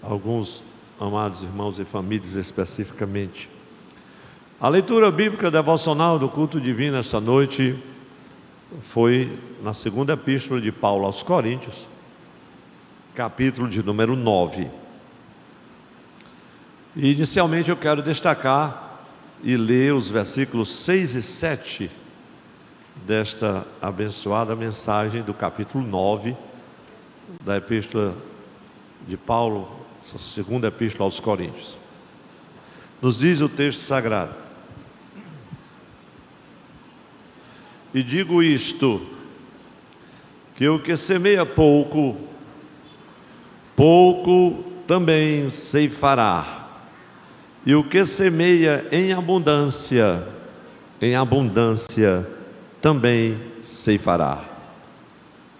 alguns amados irmãos e famílias especificamente. A leitura bíblica devocional do culto divino esta noite foi na segunda epístola de Paulo aos Coríntios, capítulo de número 9. E inicialmente eu quero destacar e ler os versículos 6 e 7 desta abençoada mensagem do capítulo 9 da epístola de Paulo, segunda epístola aos Coríntios. Nos diz o texto sagrado: e digo isto, que o que semeia pouco, pouco também ceifará, e o que semeia em abundância também ceifará.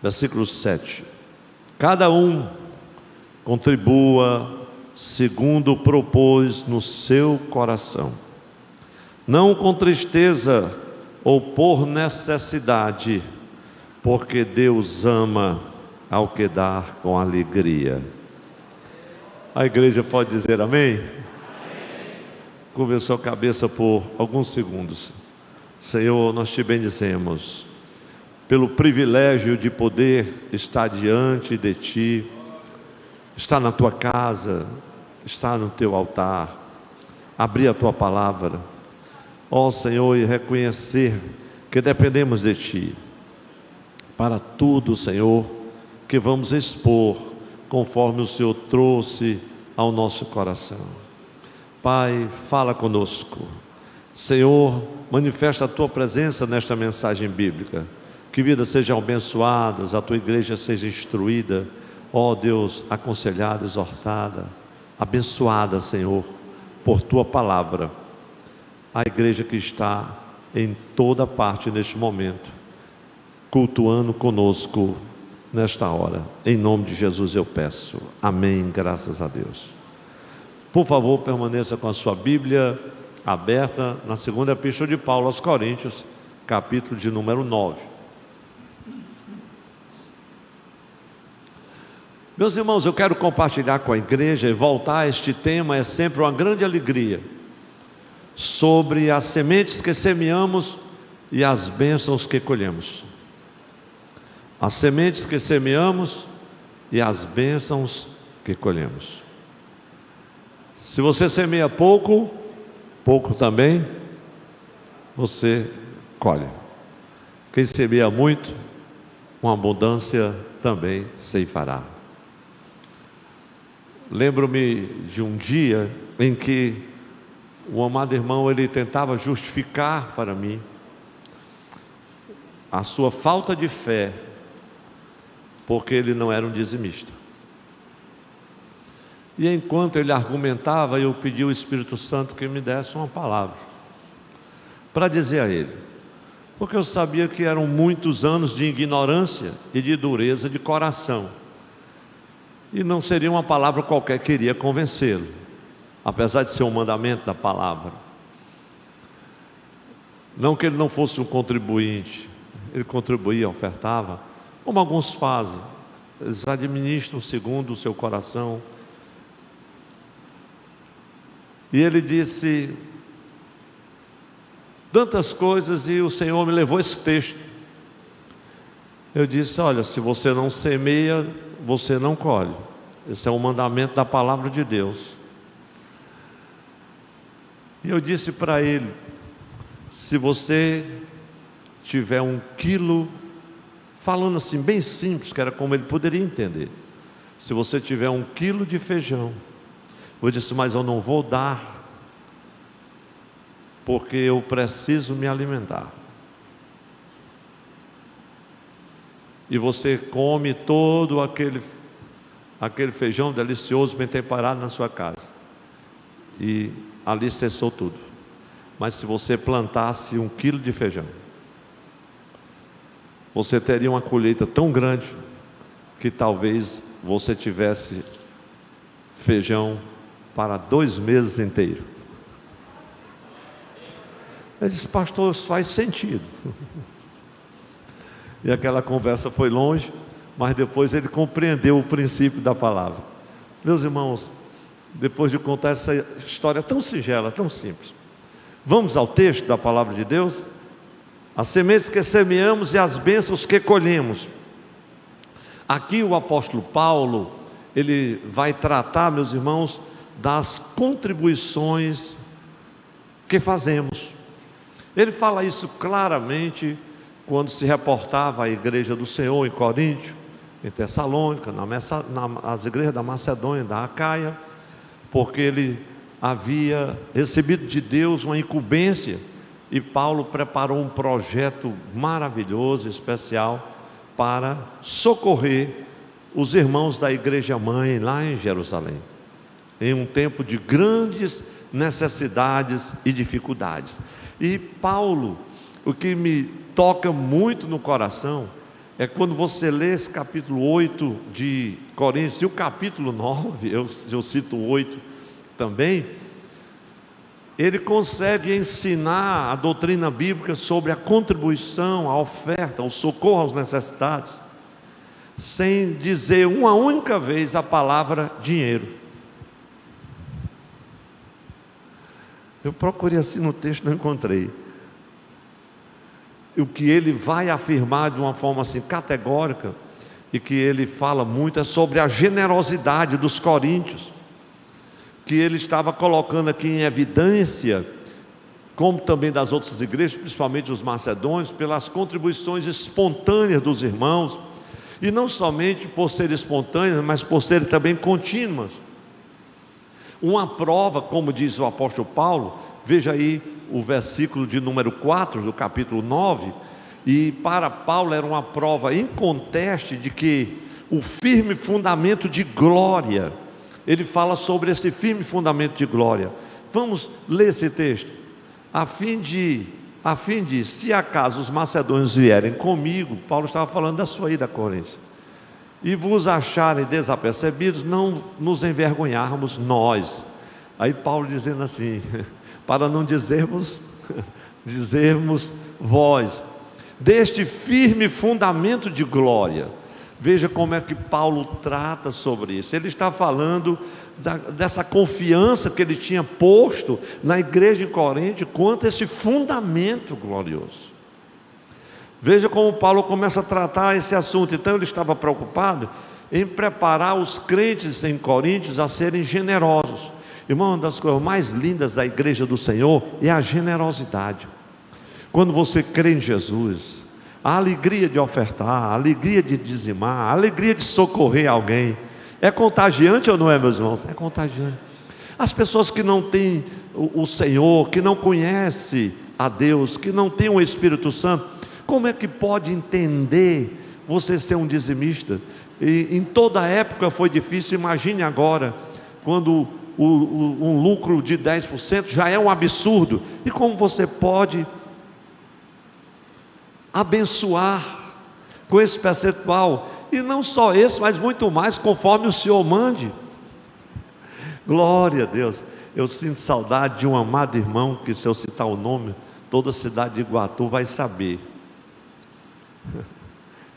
Versículo 7: cada um contribua segundo propôs no seu coração, não com tristeza ou por necessidade, porque Deus ama ao que dá com alegria. A igreja pode dizer amém? Curva sua cabeça por alguns segundos. Senhor, nós te bendizemos pelo privilégio de poder estar diante de ti, estar na tua casa, estar no teu altar, abrir a tua palavra, ó Senhor, e reconhecer que dependemos de ti para tudo, Senhor, que vamos expor conforme o Senhor trouxe ao nosso coração. Pai, fala conosco, Senhor, manifesta a tua presença nesta mensagem bíblica, que vidas sejam abençoadas, a tua igreja seja instruída, ó Deus, aconselhada, exortada, abençoada, Senhor, por tua palavra. A igreja que está em toda parte neste momento, cultuando conosco nesta hora, em nome de Jesus eu peço, amém, graças a Deus. Por favor, permaneça com a sua Bíblia aberta na segunda epístola de Paulo aos Coríntios, capítulo de número 9. Meus irmãos, eu quero compartilhar com a igreja e voltar a este tema, é sempre uma grande alegria, sobre as sementes que semeamos e as bênçãos que colhemos. As sementes que semeamos e as bênçãos que colhemos. Se você semeia pouco, pouco também você colhe. Quem semeia muito, com abundância também ceifará. Lembro-me de um dia em que o amado irmão, ele tentava justificar para mim a sua falta de fé, porque ele não era um dizimista. E enquanto ele argumentava, eu pedi ao Espírito Santo que me desse uma palavra para dizer a ele, porque eu sabia que eram muitos anos de ignorância e de dureza de coração, e não seria uma palavra qualquer que iria convencê-lo, apesar de ser um mandamento da palavra. Não que ele não fosse um contribuinte, ele contribuía, ofertava, como alguns fazem, eles administram segundo o seu coração. E ele disse tantas coisas, e o Senhor me levou esse texto. Eu disse: olha, se você não semeia, você não colhe. Esse é um mandamento da palavra de Deus. E eu disse para ele: se você tiver 1 quilo, falando assim bem simples, que era como ele poderia entender, se você tiver 1 quilo de feijão, eu disse: mas eu não vou dar, porque eu preciso me alimentar. E você come todo aquele feijão delicioso, bem temperado na sua casa, e ali cessou tudo. Mas se você plantasse 1 quilo de feijão, você teria uma colheita tão grande, que talvez você tivesse feijão para 2 meses inteiros. Ele disse: pastor, isso faz sentido. E aquela conversa foi longe, mas depois ele compreendeu o princípio da palavra. Meus irmãos, depois de contar essa história tão singela, tão simples, vamos ao texto da palavra de Deus? As sementes que semeamos e as bênçãos que colhemos. Aqui o apóstolo Paulo, ele vai tratar, meus irmãos, das contribuições que fazemos. Ele fala isso claramente quando se reportava à igreja do Senhor em Coríntio, em Tessalônica, nas igrejas da Macedônia, da Acaia, porque ele havia recebido de Deus uma incumbência, e Paulo preparou um projeto maravilhoso, especial, para socorrer os irmãos da igreja mãe lá em Jerusalém, em um tempo de grandes necessidades e dificuldades. E Paulo, o que me toca muito no coração, é quando você lê esse capítulo 8 de Coríntios, e o capítulo 9, eu cito o 8 também, ele consegue ensinar a doutrina bíblica sobre a contribuição, a oferta, o socorro aos necessitados, sem dizer uma única vez a palavra dinheiro. Eu procurei assim no texto, não encontrei. O que ele vai afirmar de uma forma assim categórica, e que ele fala muito, é sobre a generosidade dos coríntios, que ele estava colocando aqui em evidência, como também das outras igrejas, principalmente os macedônios, pelas contribuições espontâneas dos irmãos, e não somente por serem espontâneas, mas por serem também contínuas. Uma prova, como diz o apóstolo Paulo, veja aí o versículo de número 4 do capítulo 9, e para Paulo era uma prova inconteste de que o firme fundamento de glória, ele fala sobre esse firme fundamento de glória. Vamos ler esse texto, a fim de, se acaso os macedônios vierem comigo, Paulo estava falando da sua ida a Corinto, e vos acharem desapercebidos, não nos envergonharmos nós. Aí Paulo dizendo assim, para não dizermos vós, deste firme fundamento de glória. Veja como é que Paulo trata sobre isso. Ele está falando dessa confiança que ele tinha posto na igreja em Corinto quanto a esse fundamento glorioso. Veja como Paulo começa a tratar esse assunto. Então ele estava preocupado em preparar os crentes em Coríntios a serem generosos. Irmão, uma das coisas mais lindas da igreja do Senhor é a generosidade. Quando você crê em Jesus, a alegria de ofertar, a alegria de dizimar, a alegria de socorrer alguém, é contagiante ou não é, meus irmãos? É contagiante. As pessoas que não têm o Senhor, que não conhecem a Deus, que não têm o Espírito Santo, como é que pode entender você ser um dizimista? E em toda a época foi difícil, imagine agora, quando um lucro de 10% já é um absurdo. E como você pode abençoar com esse percentual, e não só esse, mas muito mais, conforme o Senhor mande? Glória a Deus. Eu sinto saudade de um amado irmão, que se eu citar o nome, toda a cidade de Iguatu vai saber.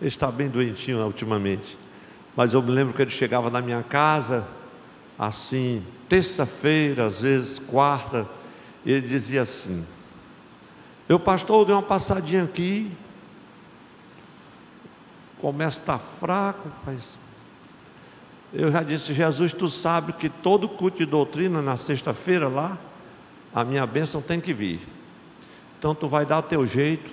Ele está bem doentinho ultimamente, mas eu me lembro que ele chegava na minha casa, assim, terça-feira, às vezes quarta, e ele dizia assim: eu, pastor, dei uma passadinha aqui, começo a estar fraco, mas eu já disse: Jesus, tu sabe que todo culto de doutrina na sexta-feira lá, a minha bênção tem que vir, então tu vai dar o teu jeito,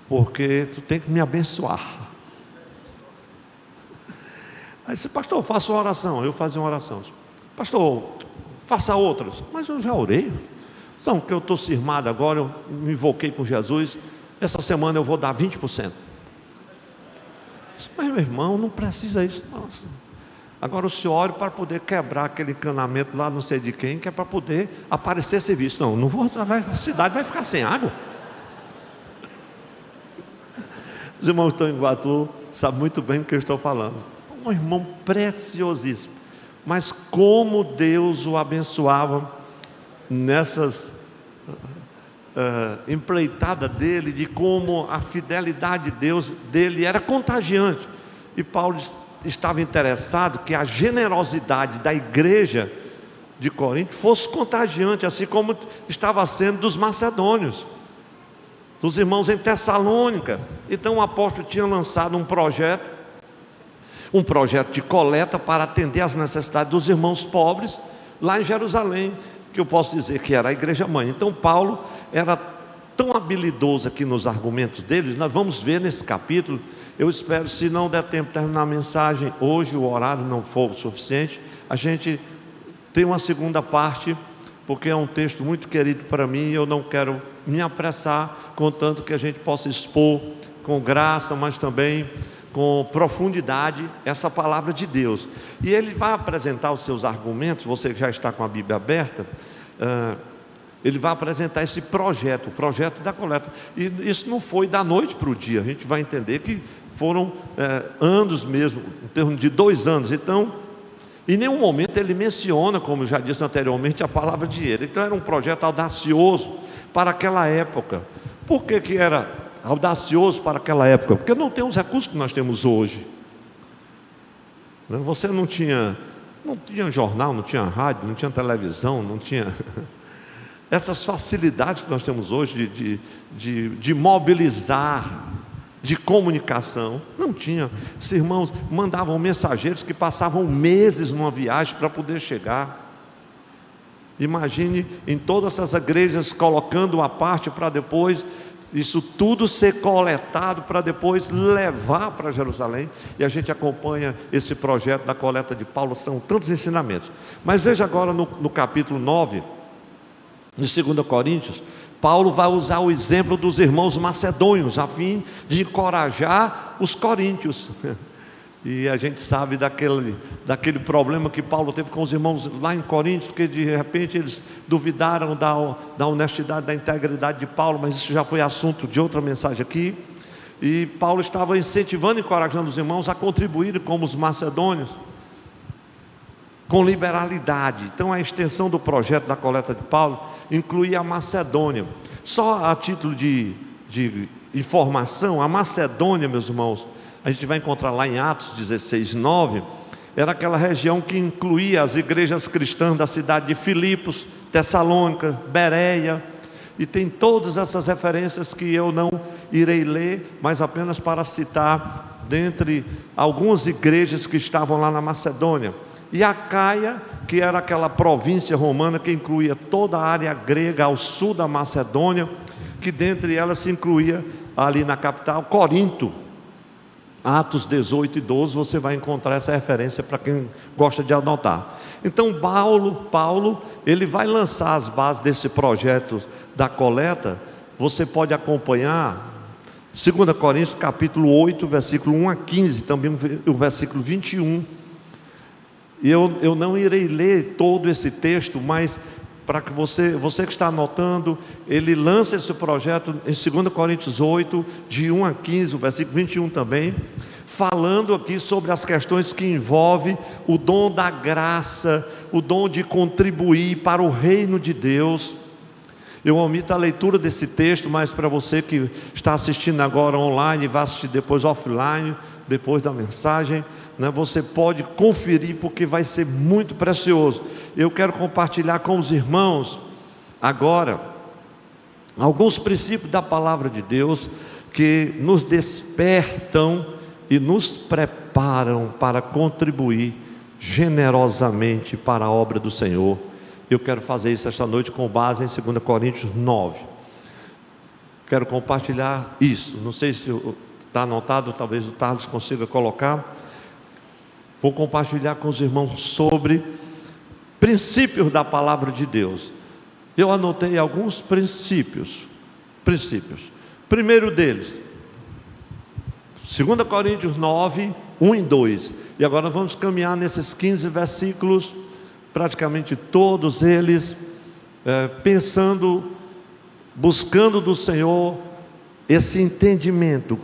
porque tu tem que me abençoar. Aí disse: pastor, faça uma oração. Eu fazia uma oração. Pastor, faça outras. Mas eu já orei. Não, que eu estou cismado agora, eu me invoquei com Jesus, essa semana eu vou dar 20%. Mas meu irmão, não precisa isso. Nossa. Agora o senhor ore para poder quebrar aquele encanamento lá, não sei de quem, que é para poder aparecer serviço. Não, não vou, a cidade vai ficar sem água. Os irmãos que estão em Iguatu sabem muito bem do que eu estou falando. Um irmão preciosíssimo, mas como Deus o abençoava nessas empreitada dele, de como a fidelidade de Deus dele era contagiante. E Paulo diz: estava interessado que a generosidade da igreja de Corinto fosse contagiante, assim como estava sendo dos macedônios, dos irmãos em Tessalônica. Então o apóstolo tinha lançado um projeto de coleta para atender às necessidades dos irmãos pobres lá em Jerusalém, que eu posso dizer que era a igreja mãe. Então Paulo era tão habilidoso aqui nos argumentos deles. Nós vamos ver nesse capítulo. Eu espero, se não der tempo de terminar a mensagem hoje, o horário não for o suficiente, a gente tem uma segunda parte, porque é um texto muito querido para mim, e eu não quero me apressar, contanto que a gente possa expor com graça, mas também com profundidade essa palavra de Deus. E ele vai apresentar os seus argumentos. Você que já está com a Bíblia aberta, ele vai apresentar esse projeto, o projeto da coleta. E isso não foi da noite para o dia. A gente vai entender que foram anos mesmo, em termos de 2 anos. Então, em nenhum momento ele menciona, como eu já disse anteriormente, a palavra dinheiro. Então era um projeto audacioso para aquela época. Por que era audacioso para aquela época? Porque não tem os recursos que nós temos hoje. Você não tinha jornal, não tinha rádio, não tinha televisão, não tinha essas facilidades que nós temos hoje de mobilizar, de comunicação. Não tinha. Os irmãos mandavam mensageiros que passavam meses numa viagem para poder chegar. Imagine em todas essas igrejas colocando uma parte para depois isso tudo ser coletado para depois levar para Jerusalém. E a gente acompanha esse projeto da coleta de Paulo. São tantos ensinamentos. Mas veja agora no capítulo 9, de 2 Coríntios, Paulo vai usar o exemplo dos irmãos macedônios, a fim de encorajar os coríntios. E a gente sabe daquele problema que Paulo teve com os irmãos lá em Coríntios, porque de repente eles duvidaram da honestidade, da integridade de Paulo, mas isso já foi assunto de outra mensagem aqui. E Paulo estava incentivando, encorajando os irmãos a contribuírem como os macedônios, com liberalidade. Então a extensão do projeto da coleta de Paulo incluía a Macedônia. Só a título de informação, a Macedônia, meus irmãos, a gente vai encontrar lá em Atos 16, 9, era aquela região que incluía as igrejas cristãs da cidade de Filipos, Tessalônica, Bereia, e tem todas essas referências que eu não irei ler, mas apenas para citar dentre algumas igrejas que estavam lá na Macedônia. E a Caia, que era aquela província romana que incluía toda a área grega ao sul da Macedônia, que dentre elas se incluía ali na capital Corinto. Atos 18 e 12, você vai encontrar essa referência para quem gosta de anotar. Então Paulo, ele vai lançar as bases desse projeto da coleta. Você pode acompanhar 2 Coríntios capítulo 8, versículo 1 a 15, também o versículo 21. E eu não irei ler todo esse texto, mas para que você que está anotando, ele lança esse projeto em 2 Coríntios 8, de 1 a 15, o versículo 21 também, falando aqui sobre as questões que envolvem o dom da graça, o dom de contribuir para o reino de Deus. Eu omito a leitura desse texto, mas para você que está assistindo agora online e vai assistir depois offline, depois da mensagem, você pode conferir, porque vai ser muito precioso. Eu quero compartilhar com os irmãos agora alguns princípios da palavra de Deus que nos despertam e nos preparam para contribuir generosamente para a obra do Senhor. Eu quero fazer isso esta noite com base em 2 Coríntios 9. Quero compartilhar isso. Não sei se está anotado, talvez o Carlos consiga colocar. Vou compartilhar com os irmãos sobre princípios da palavra de Deus. Eu anotei alguns princípios. Primeiro deles, 2 Coríntios 9, 1 e 2. E agora vamos caminhar nesses 15 versículos, praticamente todos eles, buscando do Senhor esse entendimento.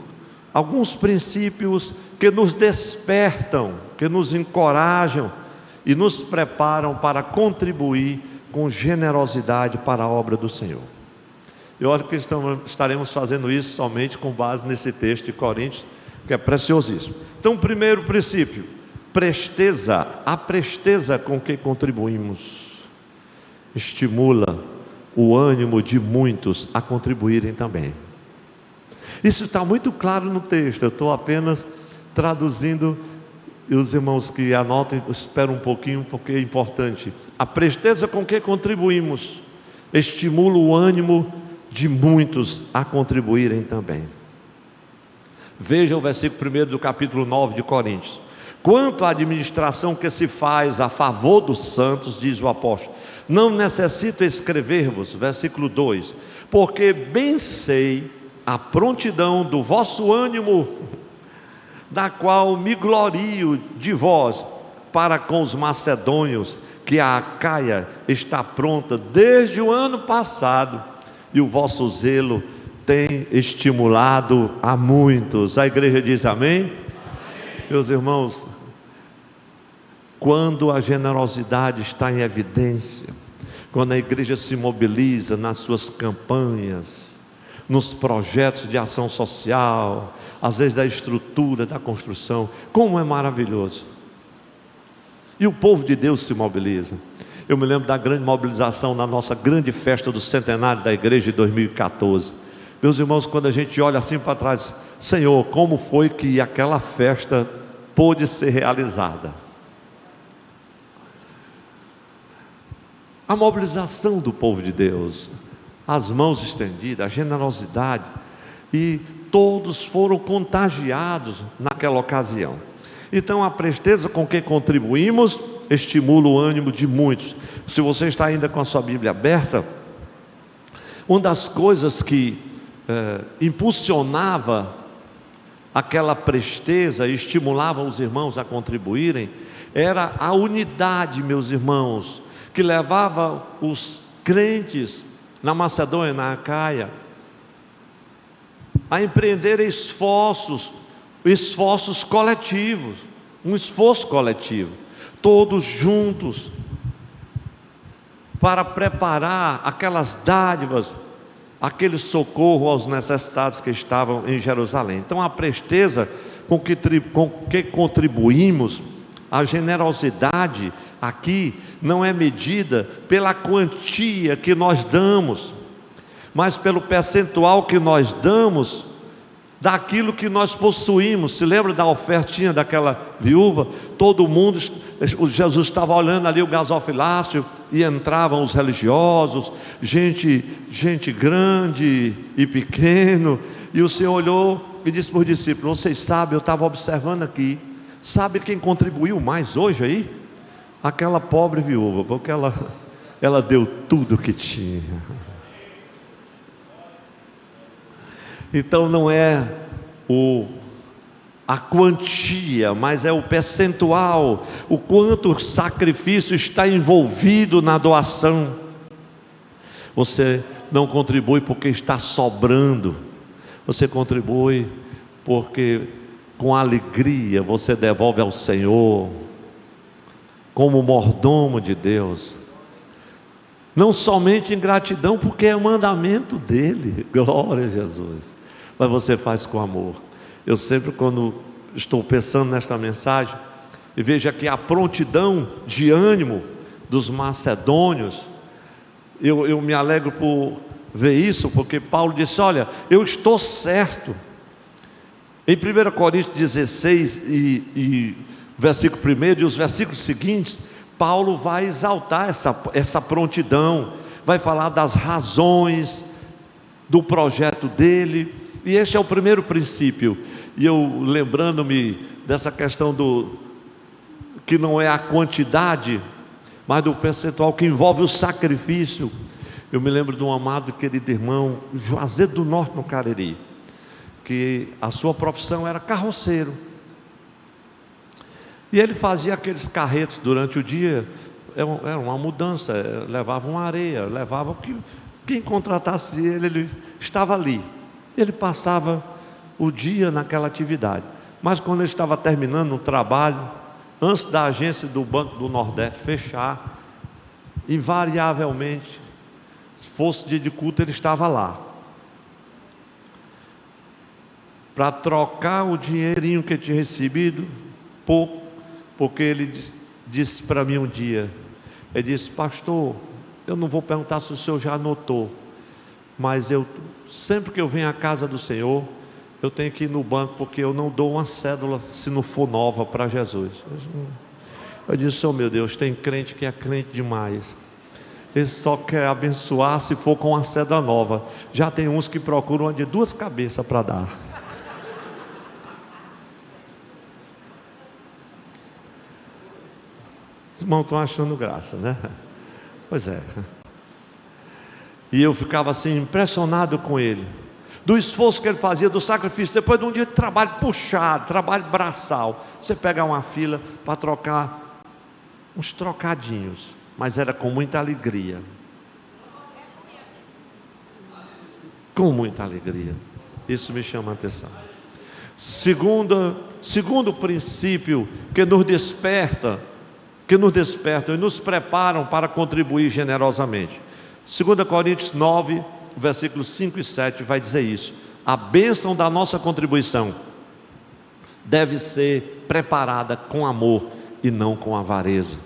Alguns princípios que nos despertam, que nos encorajam e nos preparam para contribuir com generosidade para a obra do Senhor. Eu acho que estaremos fazendo isso somente com base nesse texto de Coríntios, que é preciosíssimo. Então, primeiro princípio, presteza. A presteza com que contribuímos estimula o ânimo de muitos a contribuírem também. Isso está muito claro no texto, eu estou apenas traduzindo, e os irmãos que anotem, esperam um pouquinho, porque é importante. A presteza com que contribuímos estimula o ânimo de muitos a contribuírem também. Veja o versículo 1 do capítulo 9 de Coríntios. Quanto à administração que se faz a favor dos santos, diz o apóstolo, não necessito escrever-vos, versículo 2, porque bem sei a prontidão do vosso ânimo, da qual me glorio de vós, para com os macedônios, que a Acaia está pronta desde o ano passado, e o vosso zelo tem estimulado a muitos. A igreja diz amém? Amém. Meus irmãos, quando a generosidade está em evidência, quando a igreja se mobiliza nas suas campanhas, nos projetos de ação social, às vezes da estrutura, da construção, como é maravilhoso. E o povo de Deus se mobiliza. Eu me lembro da grande mobilização na nossa grande festa do centenário da igreja de 2014. Meus irmãos, quando a gente olha assim para trás, Senhor, como foi que aquela festa pôde ser realizada? A mobilização do povo de Deus, as mãos estendidas, a generosidade, e todos foram contagiados naquela ocasião. Então a presteza com que contribuímos estimula o ânimo de muitos. Se você está ainda com a sua Bíblia aberta, uma das coisas que impulsionava aquela presteza e estimulava os irmãos a contribuírem, era a unidade, meus irmãos, que levava os crentes na Macedônia, na Acaia, a empreender esforços coletivos, um esforço coletivo, todos juntos, para preparar aquelas dádivas, aquele socorro aos necessitados que estavam em Jerusalém. Então a presteza com que contribuímos, a generosidade aqui não é medida pela quantia que nós damos, mas pelo percentual que nós damos daquilo que nós possuímos. Se lembra da ofertinha daquela viúva? Todo mundo, Jesus estava olhando ali o gasofilácio, e entravam os religiosos, gente grande e pequeno, e o Senhor olhou e disse para os discípulos: vocês sabem, eu estava observando aqui, sabe quem contribuiu mais hoje aí? Aquela pobre viúva, porque ela deu tudo que tinha. Então não é a quantia, mas é o percentual, o quanto o sacrifício está envolvido na doação. Você não contribui porque está sobrando, você contribui porque com alegria você devolve ao Senhor, como mordomo de Deus, não somente em gratidão, porque é mandamento dele, glória a Jesus, mas você faz com amor. Eu sempre, quando estou pensando nesta mensagem, e vejo aqui a prontidão de ânimo dos macedônios, eu me alegro por ver isso, porque Paulo disse: olha, eu estou certo. Em 1 Coríntios 16 e versículo 1 e os versículos seguintes, Paulo vai exaltar essa prontidão, vai falar das razões do projeto dele, e este é o primeiro princípio. E eu, lembrando-me dessa questão que não é a quantidade, mas do percentual que envolve o sacrifício, eu me lembro de um amado e querido irmão, Juazeiro do Norte, no Cariri, que a sua profissão era carroceiro, e ele fazia aqueles carretos durante o dia, era uma mudança, levava uma areia, levava quem contratasse ele estava ali, ele passava o dia naquela atividade, mas quando ele estava terminando o trabalho, antes da agência do Banco do Nordeste fechar, invariavelmente, se fosse dia de culto, ele estava lá, para trocar o dinheirinho que eu tinha recebido, pouco, porque ele disse para mim um dia, ele disse: pastor, eu não vou perguntar se o senhor já anotou, mas sempre que eu venho à casa do Senhor, eu tenho que ir no banco, porque eu não dou uma cédula se não for nova para Jesus. Eu disse: oh meu Deus, tem crente que é crente demais, ele só quer abençoar se for com uma cédula nova. Já tem uns que procuram uma de 2 cabeças para dar. Os irmãos estão achando graça, né? Pois é. E eu ficava assim impressionado com ele, do esforço que ele fazia, do sacrifício. Depois de um dia de trabalho puxado, trabalho braçal, você pega uma fila para trocar uns trocadinhos, mas era com muita alegria. Com muita alegria. Isso me chama a atenção. Segundo princípio que nos desperta e nos preparam para contribuir generosamente. 2 Coríntios 9, versículos 5 e 7 vai dizer isso. A bênção da nossa contribuição deve ser preparada com amor e não com avareza.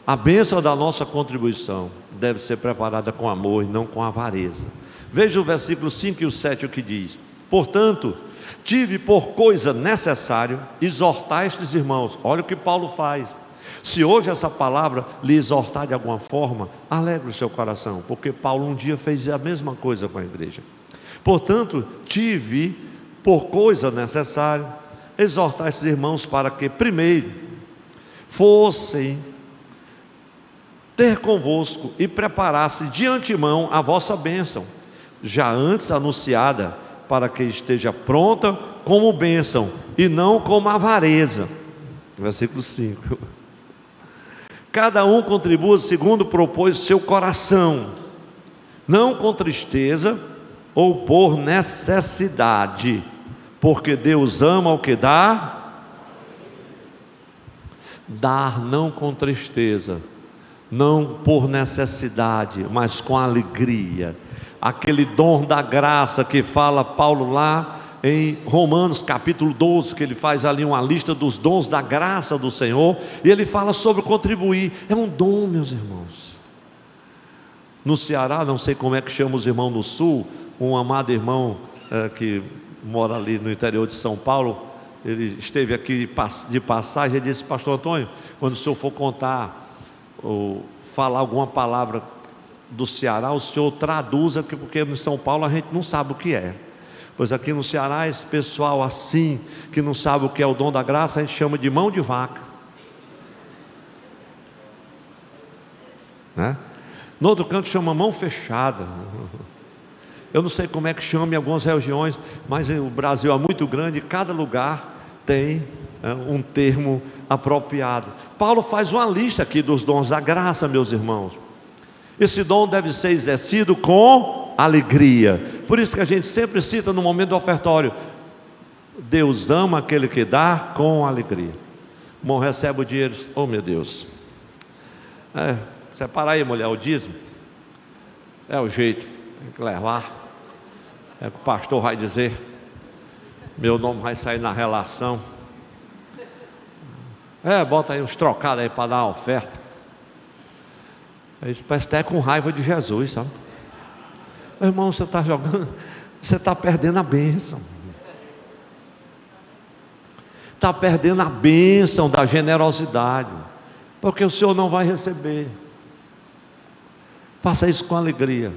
A bênção da nossa contribuição deve ser preparada com amor e não com avareza. Veja o versículo 5 e o 7 o que diz: portanto, tive por coisa necessário exortar estes irmãos. Olha o que Paulo faz. Se hoje essa palavra lhe exortar de alguma forma, alegre o seu coração, porque Paulo um dia fez a mesma coisa com a igreja. Portanto, tive por coisa necessário exortar estes irmãos para que primeiro fossem ter convosco e preparasse de antemão a vossa bênção, já antes anunciada, para que esteja pronta como bênção e não como avareza. Versículo 5. Cada um contribua segundo propôs seu coração, não com tristeza ou por necessidade, porque Deus ama o que dá. Dar não com tristeza, não por necessidade, mas com alegria. Aquele dom da graça que fala Paulo lá em Romanos capítulo 12, que ele faz ali uma lista dos dons da graça do Senhor, e ele fala sobre contribuir. É um dom, meus irmãos. No Ceará, não sei como é que chama os irmãos no sul, um amado irmão que mora ali no interior de São Paulo, ele esteve aqui de passagem, ele disse: pastor Antônio, quando o senhor for contar ou falar alguma palavra do Ceará, o senhor traduza, porque em São Paulo a gente não sabe o que é. Pois aqui no Ceará, esse pessoal assim, que não sabe o que é o dom da graça, a gente chama de mão de vaca, né? No outro canto chama mão fechada. Eu não sei como é que chama em algumas regiões, mas o Brasil é muito grande, cada lugar tem um termo apropriado. Paulo faz uma lista aqui dos dons da graça, meus irmãos. Esse dom deve ser exercido com alegria. Por isso que a gente sempre cita no momento do ofertório: Deus ama aquele que dá com alegria. O irmão recebe o dinheiro, oh meu Deus, separa aí, mulher, o dízimo. É o jeito, tem que levar. É o que o pastor vai dizer, meu nome vai sair na relação. Bota aí uns trocados aí para dar uma oferta. Aí parece até com raiva de Jesus, sabe? Meu irmão, você está jogando, você está perdendo a bênção. Está perdendo a bênção da generosidade, porque o Senhor não vai receber. Faça isso com alegria.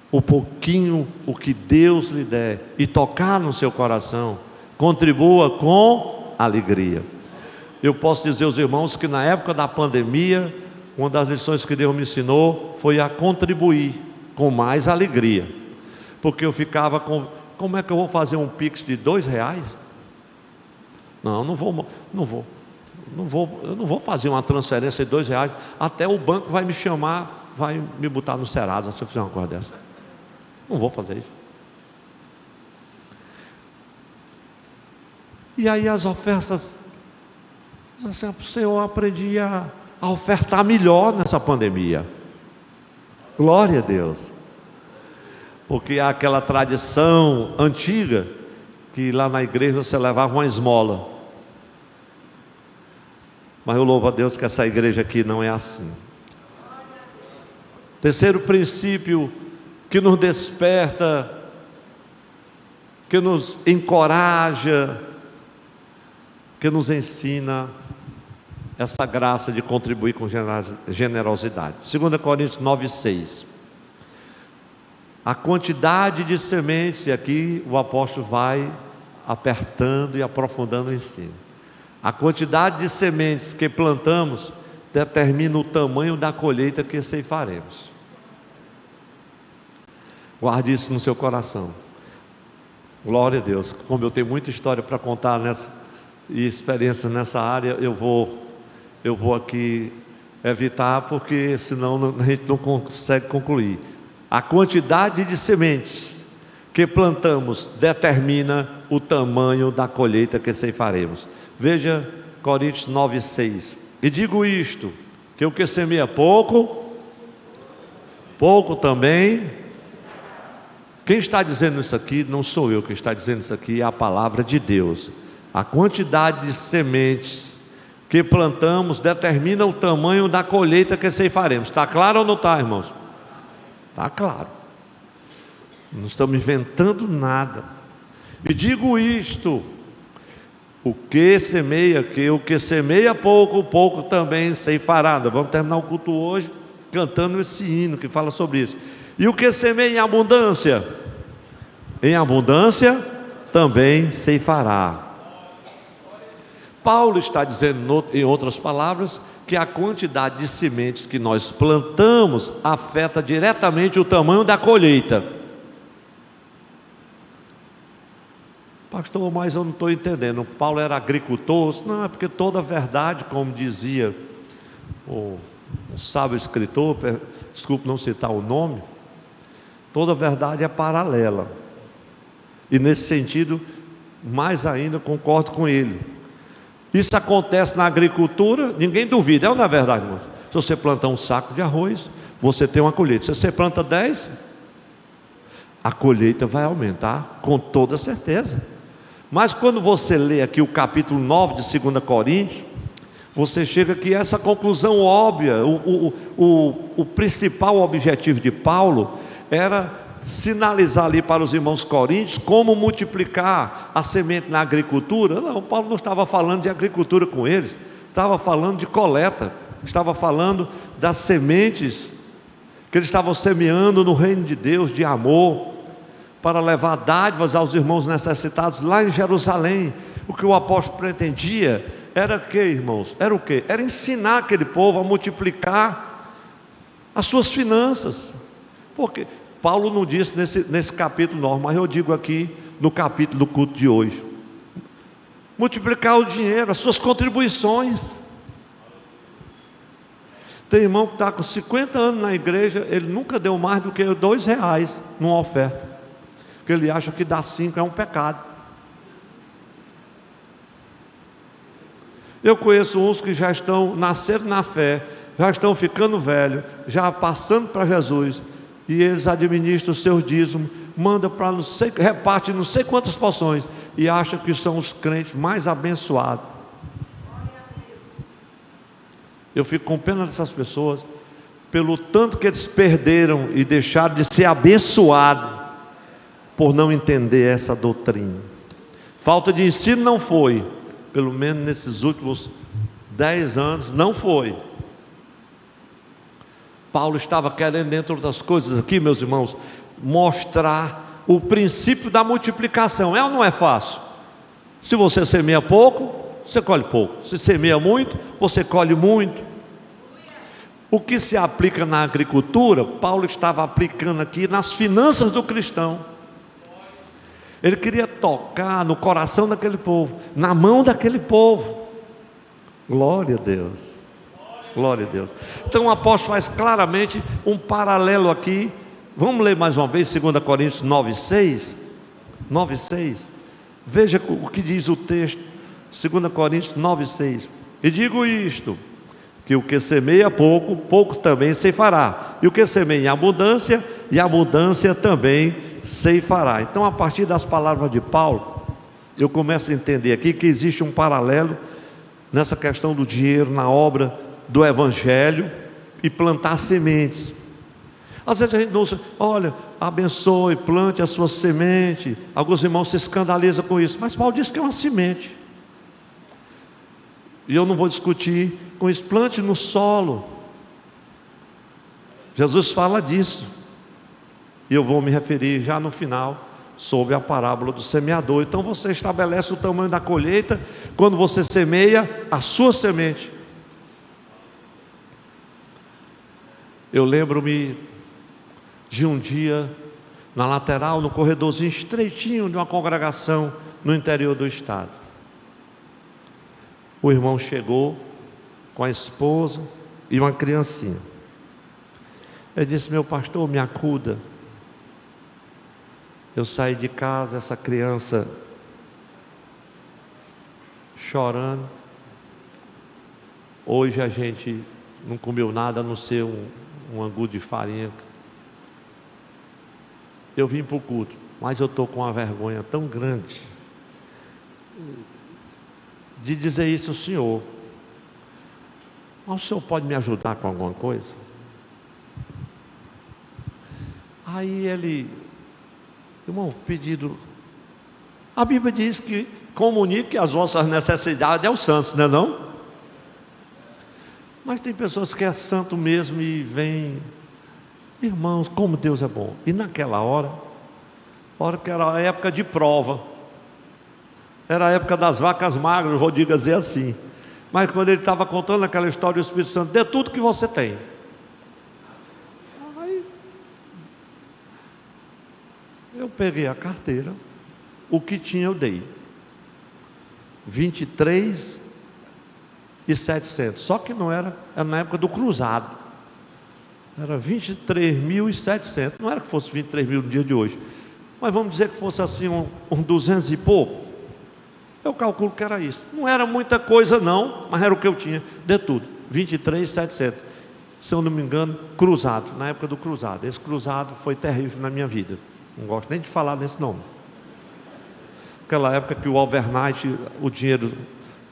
O pouquinho, o que Deus lhe der e tocar no seu coração, contribua com alegria. Eu posso dizer aos irmãos que na época da pandemia, uma das lições que Deus me ensinou foi a contribuir com mais alegria, porque eu ficava com: como é que eu vou fazer um pix de R$2? Não, eu não vou fazer uma transferência de R$2, até o banco vai me chamar, vai me botar no Serasa se eu fizer uma coisa dessa. Não vou fazer isso. E aí as ofertas, assim, Senhor, eu aprendi a ofertar melhor nessa pandemia. Glória a Deus. porque há aquela tradição antiga que lá na igreja você levava uma esmola. Mas eu louvo a Deus que essa igreja aqui não é assim. Terceiro princípio que nos desperta, que nos encoraja, que nos ensina essa graça de contribuir com generosidade. 2 Coríntios 9:6. A quantidade de sementes, e aqui o apóstolo vai apertando e aprofundando o ensino. A quantidade de sementes que plantamos determina o tamanho da colheita que ceifaremos. Guarde isso no seu coração. Glória a Deus. Como eu tenho muita história para contar e experiência nessa área, eu vou aqui evitar, porque senão a gente não consegue concluir. A quantidade de sementes que plantamos determina o tamanho da colheita que ceifaremos. Veja Coríntios 9:6. E digo isto, que o que semeia pouco, pouco também. Quem está dizendo isso aqui não sou eu, quem está dizendo isso aqui é a palavra de Deus. A quantidade de sementes que plantamos determina o tamanho da colheita que ceifaremos. Está claro ou não está, irmãos? Está claro. Não estamos inventando nada. E digo isto, o que semeia pouco, pouco também ceifará. Vamos terminar o culto hoje cantando esse hino que fala sobre isso. E o que semeia em abundância também ceifará. Paulo está dizendo, em outras palavras, que a quantidade de sementes que nós plantamos afeta diretamente o tamanho da colheita. Pastor, mas eu não estou entendendo. Paulo era agricultor? Não, é porque toda verdade, como dizia o sábio escritor, desculpe não citar o nome, toda verdade é paralela. E nesse sentido, mais ainda concordo com ele. Isso acontece na agricultura, ninguém duvida, não é verdade, irmãos? Se você plantar um saco de arroz, você tem uma colheita. Se você planta 10, a colheita vai aumentar, com toda certeza. Mas quando você lê aqui o capítulo 9 de 2 Coríntios, você chega que essa conclusão óbvia, o principal objetivo de Paulo era sinalizar ali para os irmãos coríntios como multiplicar a semente na agricultura. Não, Paulo não estava falando de agricultura com eles, estava falando de coleta, estava falando das sementes que eles estavam semeando no reino de Deus, de amor, para levar dádivas aos irmãos necessitados lá em Jerusalém. O que o apóstolo pretendia era que, irmãos, era o quê? Era ensinar aquele povo a multiplicar as suas finanças. Porque Paulo não disse nesse capítulo 9, mas eu digo aqui no capítulo do culto de hoje: multiplicar o dinheiro, as suas contribuições. Tem irmão que está com 50 anos na igreja, ele nunca deu mais do que R$2 numa oferta, porque ele acha que dar 5 é um pecado. Eu conheço uns que já estão nascendo na fé, já estão ficando velhos, já passando para Jesus, e eles administram os seus dízimos, manda para não sei, reparte não sei quantas porções, e acham que são os crentes mais abençoados. Eu fico com pena dessas pessoas, pelo tanto que eles perderam e deixaram de ser abençoados, por não entender essa doutrina. Falta de ensino não foi, pelo menos nesses últimos 10 anos, não foi. Paulo estava querendo, entre outras coisas aqui, meus irmãos, mostrar o princípio da multiplicação. É ou não é fácil? Se você semeia pouco, você colhe pouco. Se semeia muito, você colhe muito. O que se aplica na agricultura, Paulo estava aplicando aqui nas finanças do cristão. Ele queria tocar no coração daquele povo, na mão daquele povo. Glória a Deus. Glória a Deus. Então o apóstolo faz claramente um paralelo aqui. Vamos ler mais uma vez 2 Coríntios 9:6. 9:6. Veja o que diz o texto. 2 Coríntios 9:6. E digo isto, que o que semeia pouco, pouco também ceifará. E o que semeia em abundância, e a abundância também ceifará. Então, a partir das palavras de Paulo, eu começo a entender aqui que existe um paralelo nessa questão do dinheiro na obra do Evangelho e plantar sementes. Às vezes a gente não, olha, abençoe, plante a sua semente. Alguns irmãos se escandalizam com isso, mas Paulo diz que é uma semente. E eu não vou discutir com isso. Plante no solo. Jesus fala disso. E eu vou me referir já no final sobre a parábola do semeador. Então você estabelece o tamanho da colheita quando você semeia a sua semente. Eu lembro-me de um dia na lateral, no corredorzinho estreitinho de uma congregação no interior do estado. O irmão chegou com a esposa e uma criancinha. Ele disse: meu pastor, me acuda. Eu saí de casa, essa criança chorando. Hoje a gente não comeu nada a não ser um angu de farinha. Eu vim para o culto, mas eu estou com uma vergonha tão grande de dizer isso ao senhor. Mas o senhor pode me ajudar com alguma coisa? Aí ele, irmão, pedido. A Bíblia diz que comunique as vossas necessidades aos santos, não é não? Mas tem pessoas que é santo mesmo e vem, irmãos, como Deus é bom. E naquela hora que era a época de prova, era a época das vacas magras, vou dizer assim. Mas quando ele estava contando aquela história, o Espírito Santo: dê tudo que você tem. Aí eu peguei a carteira, o que tinha eu dei, 23.700. Só que não era na época do cruzado, era 23.700. Não era que fosse 23 mil no dia de hoje, mas vamos dizer que fosse assim um 200 e pouco. Eu calculo que era isso. Não era muita coisa não, mas era o que eu tinha de tudo, 23.700. Se eu não me engano, cruzado, na época do cruzado. Esse cruzado foi terrível na minha vida. Não gosto nem de falar nesse nome. Aquela época que o overnight, o dinheiro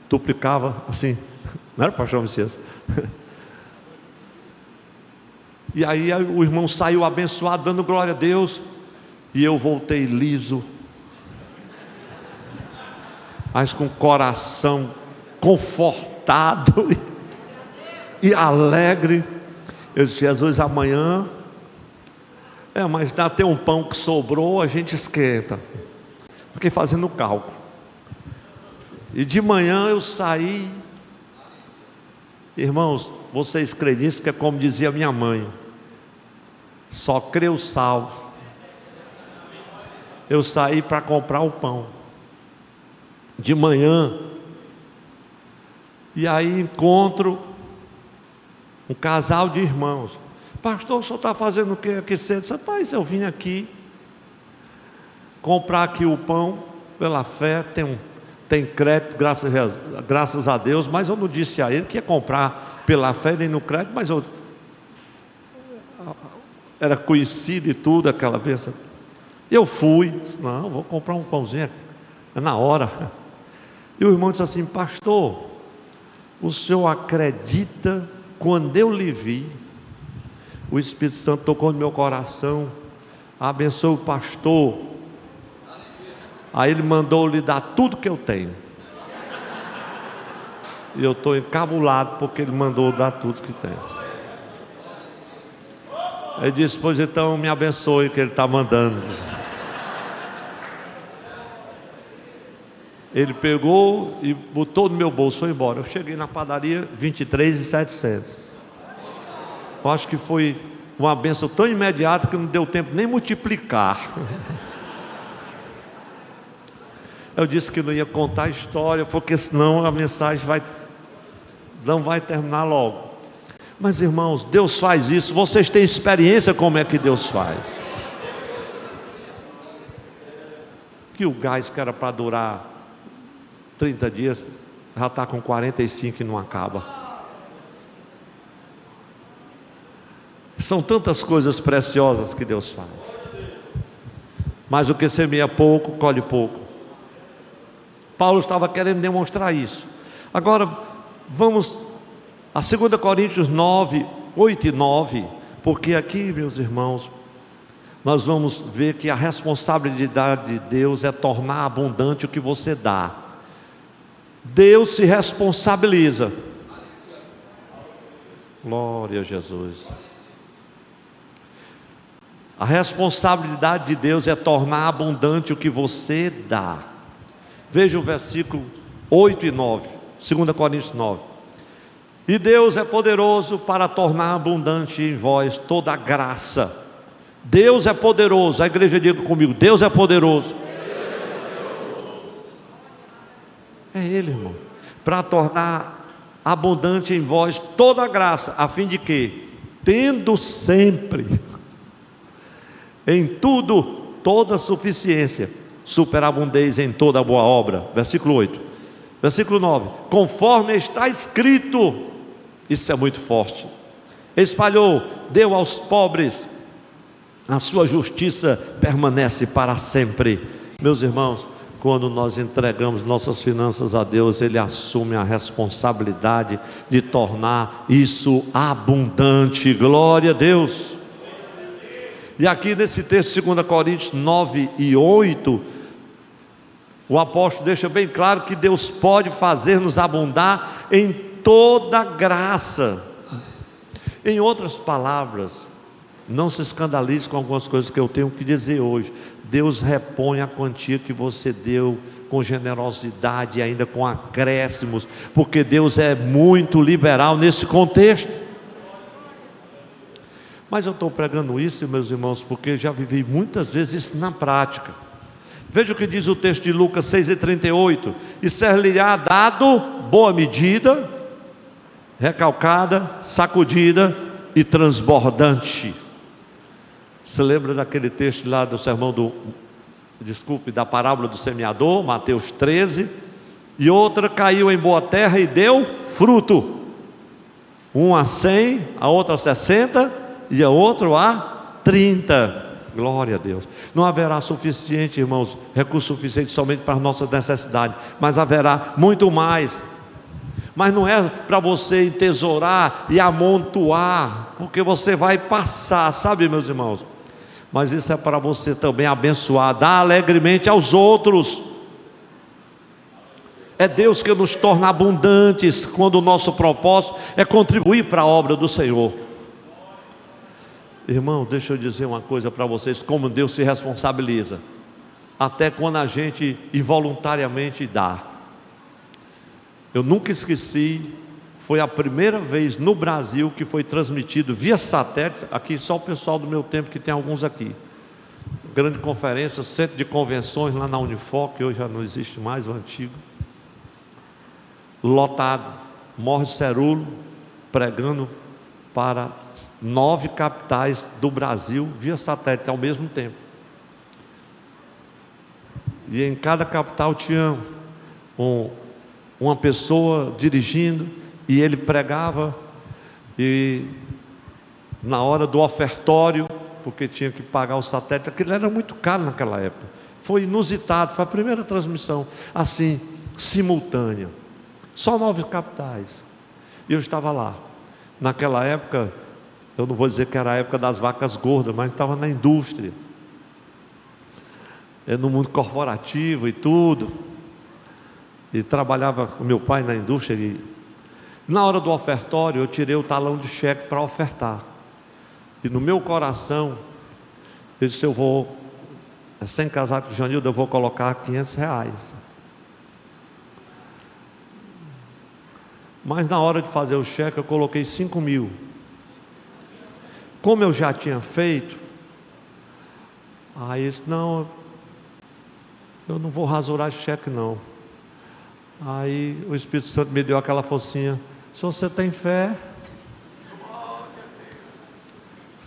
duplicava assim. Não era, pastor Messias? E aí o irmão saiu abençoado, dando glória a Deus. E eu voltei liso, mas com o coração confortado e alegre. Eu disse: Jesus, amanhã, mas dá até um pão que sobrou, a gente esquenta. Fiquei fazendo o cálculo. E de manhã eu saí. Irmãos, vocês creem nisso? Que é como dizia minha mãe: só crê o salvo. Eu saí para comprar o pão de manhã, e aí encontro um casal de irmãos. Pastor, o senhor está fazendo o que aqui cedo? Eu disse: rapaz, eu vim aqui comprar aqui o pão pela fé, tem crédito, graças a Deus, mas eu não disse a ele que ia comprar pela fé nem no crédito, mas eu era conhecido e tudo, aquela bênção. Eu fui, disse: não, vou comprar um pãozinho, é na hora. E o irmão disse assim: pastor, o senhor acredita? Quando eu lhe vi, o Espírito Santo tocou no meu coração, abençoe o pastor. Aí ele mandou lhe dar tudo que eu tenho. E eu estou encabulado porque ele mandou dar tudo que tem. Ele disse: pois então me abençoe, que ele está mandando. Ele pegou e botou no meu bolso, foi embora. Eu cheguei na padaria, 23.700. Eu acho que foi uma bênção tão imediata que não deu tempo nem multiplicar. Eu disse que não ia contar a história, porque senão a mensagem não vai terminar logo. Mas irmãos, Deus faz isso. Vocês têm experiência como é que Deus faz. Que o gás que era para durar 30 dias, já está com 45 e não acaba. São tantas coisas preciosas que Deus faz. Mas o que semeia pouco, colhe pouco. Paulo estava querendo demonstrar isso. Agora, vamos a 2 Coríntios 9, 8 e 9, porque aqui, meus irmãos, nós vamos ver que a responsabilidade de Deus é tornar abundante o que você dá. Deus se responsabiliza. Glória a Jesus. A responsabilidade de Deus é tornar abundante o que você dá. Veja o versículo 8 e 9, 2 Coríntios 9. E Deus é poderoso para tornar abundante em vós toda a graça. Deus é poderoso. A igreja diga comigo: Deus é poderoso. É Ele, irmão, para tornar abundante em vós toda a graça, a fim de que, tendo sempre em tudo toda suficiência, superabundeis em toda boa obra. Versículo 8. Versículo 9: conforme está escrito, isso é muito forte, espalhou, deu aos pobres, a sua justiça permanece para sempre. Meus irmãos, quando nós entregamos nossas finanças a Deus, Ele assume a responsabilidade de tornar isso abundante. Glória a Deus. E aqui nesse texto, 2 Coríntios 9 e 8, o apóstolo deixa bem claro que Deus pode fazer-nos abundar em toda graça. Em outras palavras, não se escandalize com algumas coisas que eu tenho que dizer hoje. Deus repõe a quantia que você deu com generosidade e ainda com acréscimos, porque Deus é muito liberal nesse contexto. Mas eu estou pregando isso, meus irmãos, porque já vivi muitas vezes isso na prática. Veja o que diz o texto de Lucas 6,38: e ser-lhe-á dado boa medida, recalcada, sacudida e transbordante. Você lembra daquele texto lá do sermão da parábola do semeador, Mateus 13? E outra caiu em boa terra e deu fruto, um a 100, a outra a 60 e a outra a 30. Glória a Deus. Não haverá suficiente, irmãos, recurso suficiente somente para as nossas necessidades, mas haverá muito mais. Mas não é para você entesourar e amontoar, porque você vai passar, sabe, meus irmãos? Mas isso é para você também abençoar, dar alegremente aos outros. É Deus que nos torna abundantes, quando o nosso propósito é contribuir para a obra do Senhor. Irmão, deixa eu dizer uma coisa para vocês, como Deus se responsabiliza, até quando a gente involuntariamente dá. Eu nunca esqueci, foi a primeira vez no Brasil que foi transmitido via satélite, aqui só o pessoal do meu tempo, que tem alguns aqui, grande conferência, centro de convenções lá na Unifoc, que hoje já não existe mais, o antigo, lotado, Morro Cerulo, pregando para 9 capitais do Brasil via satélite ao mesmo tempo. E em cada capital tinha uma pessoa dirigindo, e ele pregava, e na hora do ofertório, porque tinha que pagar o satélite, aquilo era muito caro naquela época, foi inusitado, foi a primeira transmissão assim, simultânea, só 9 capitais, e eu estava lá. Naquela época, eu não vou dizer que era a época das vacas gordas, mas estava na indústria, no mundo corporativo e tudo, e trabalhava com meu pai na indústria, e na hora do ofertório eu tirei o talão de cheque para ofertar, e no meu coração eu disse: eu vou, sem casar com o Janildo, eu vou colocar R$500. Mas na hora de fazer o cheque eu coloquei 5.000. Como eu já tinha feito, aí eu disse: não, eu não vou rasurar esse cheque não. Aí o Espírito Santo me deu aquela focinha: se você tem fé,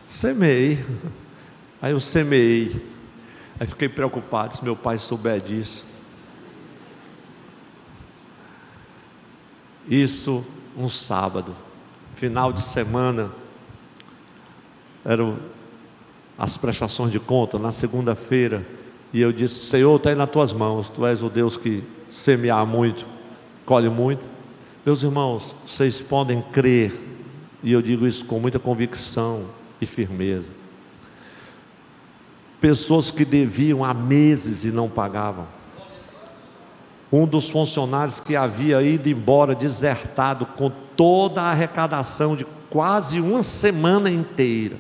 semeie. Aí eu semeei. Aí fiquei preocupado se meu pai souber disso. Isso um sábado, final de semana. eram as prestações de conta na segunda-feira, e eu disse: Senhor, está aí nas tuas mãos, tu és o Deus que semear muito, colhe muito. Meus irmãos, vocês podem crer, e eu digo isso com muita convicção e firmeza, pessoas que deviam há meses e não pagavam. Um dos funcionários que havia ido embora, desertado, com toda a arrecadação de quase uma semana inteira,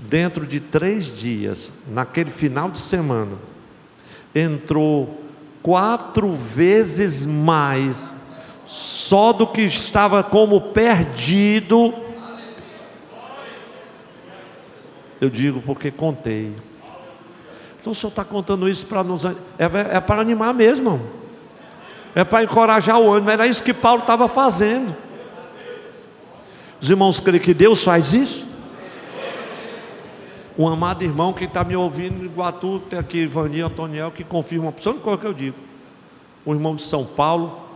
dentro de 3 dias, naquele final de semana, entrou 4 vezes mais, só do que estava como perdido. Eu digo porque contei. Então o Senhor está contando isso para nos... É para animar mesmo, irmão. É para encorajar o ânimo. Era isso que Paulo estava fazendo. Os irmãos creem que Deus faz isso? Um amado irmão que está me ouvindo em Iguatu, tem aqui Ivani Antoniel, que confirma uma opção de coisa que eu digo. Um irmão de São Paulo,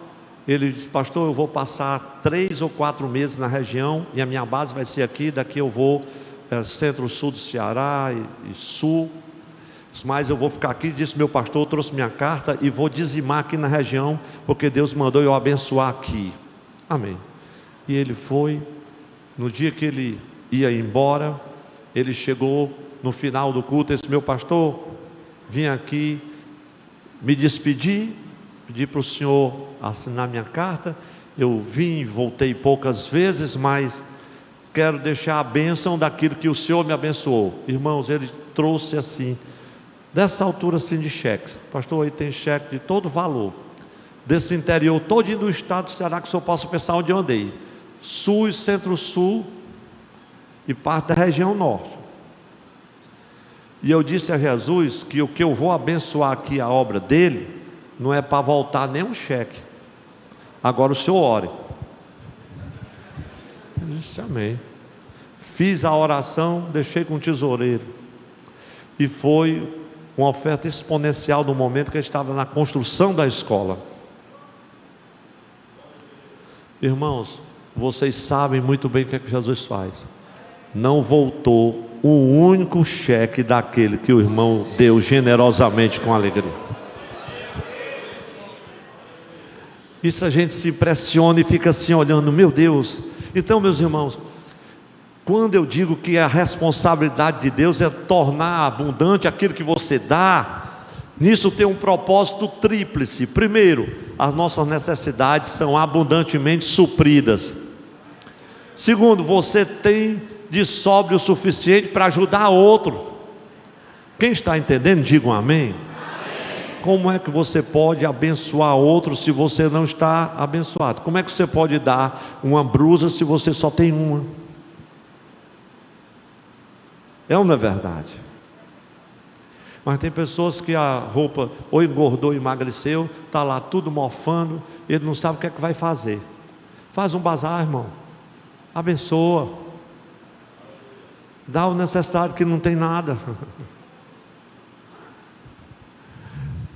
ele disse: pastor, eu vou passar 3 ou 4 meses na região, e a minha base vai ser aqui, daqui eu vou centro-sul do Ceará e sul, mas eu vou ficar aqui. Disse meu pastor, eu trouxe minha carta e vou dizimar aqui na região, porque Deus mandou eu abençoar aqui. Amém. E ele foi. No dia que ele ia embora, ele chegou no final do culto e disse: meu pastor, vim aqui me despedir, pedi para o senhor assinar minha carta. Eu vim, voltei poucas vezes, mas quero deixar a bênção daquilo que o Senhor me abençoou. Irmãos, ele trouxe assim, dessa altura assim de cheques. Pastor, aí tem cheque de todo valor, desse interior todinho do estado do Ceará, que o senhor possa pensar onde eu andei: sul e centro-sul e parte da região norte. E eu disse a Jesus que o que eu vou abençoar aqui, a obra dele, não é para voltar nenhum cheque. Agora o senhor ore. Eu disse amém. Fiz a oração, deixei com o tesoureiro, e foi uma oferta exponencial no momento que eu estava na construção da escola. Irmãos, vocês sabem muito bem o que é que Jesus faz. Não voltou um único cheque daquele que o irmão deu generosamente, com alegria. Isso a gente se impressiona e fica assim olhando: meu Deus. Então, meus irmãos, quando eu digo que a responsabilidade de Deus é tornar abundante aquilo que você dá, nisso tem um propósito tríplice. Primeiro, as nossas necessidades são abundantemente supridas. Segundo, você tem de sobra o suficiente para ajudar outro. Quem está entendendo, diga um amém. Como é que você pode abençoar outro se você não está abençoado? Como é que você pode dar uma blusa se você só tem uma? É ou não é verdade? Mas tem pessoas que a roupa ou engordou, emagreceu, está lá tudo mofando, ele não sabe o que é que vai fazer. Faz um bazar, irmão. Abençoa. Dá o necessário que não tem nada.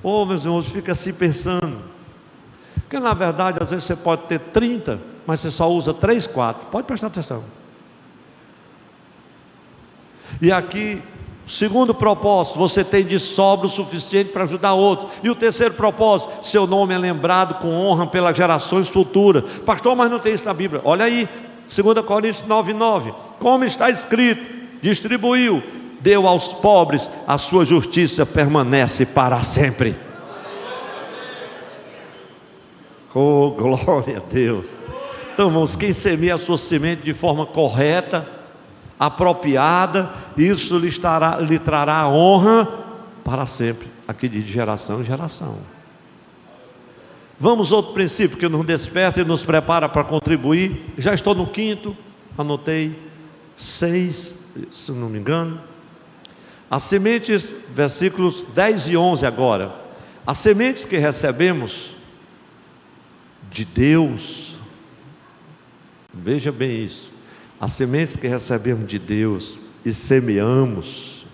Oh, meus irmãos, fica assim pensando, porque na verdade às vezes você pode ter 30, mas você só usa 3, 4, pode prestar atenção. E aqui, segundo propósito, você tem de sobra o suficiente para ajudar outros. E o terceiro propósito, seu nome é lembrado com honra pelas gerações futuras. Pastor, mas não tem isso na Bíblia. Olha aí, 2 Coríntios 9:9, como está escrito: distribuiu, deu aos pobres, a sua justiça permanece para sempre. Oh, glória a Deus. Então, irmãos, quem semeia a sua semente de forma correta, apropriada, isso lhe trará honra para sempre, aqui de geração em geração. Vamos outro princípio que nos desperta e nos prepara para contribuir. Já estou no 5º, anotei 6, se não me engano. As sementes, versículos 10 e 11 agora. As sementes que recebemos de Deus, veja bem isso, as sementes que recebemos de Deus e semeamos,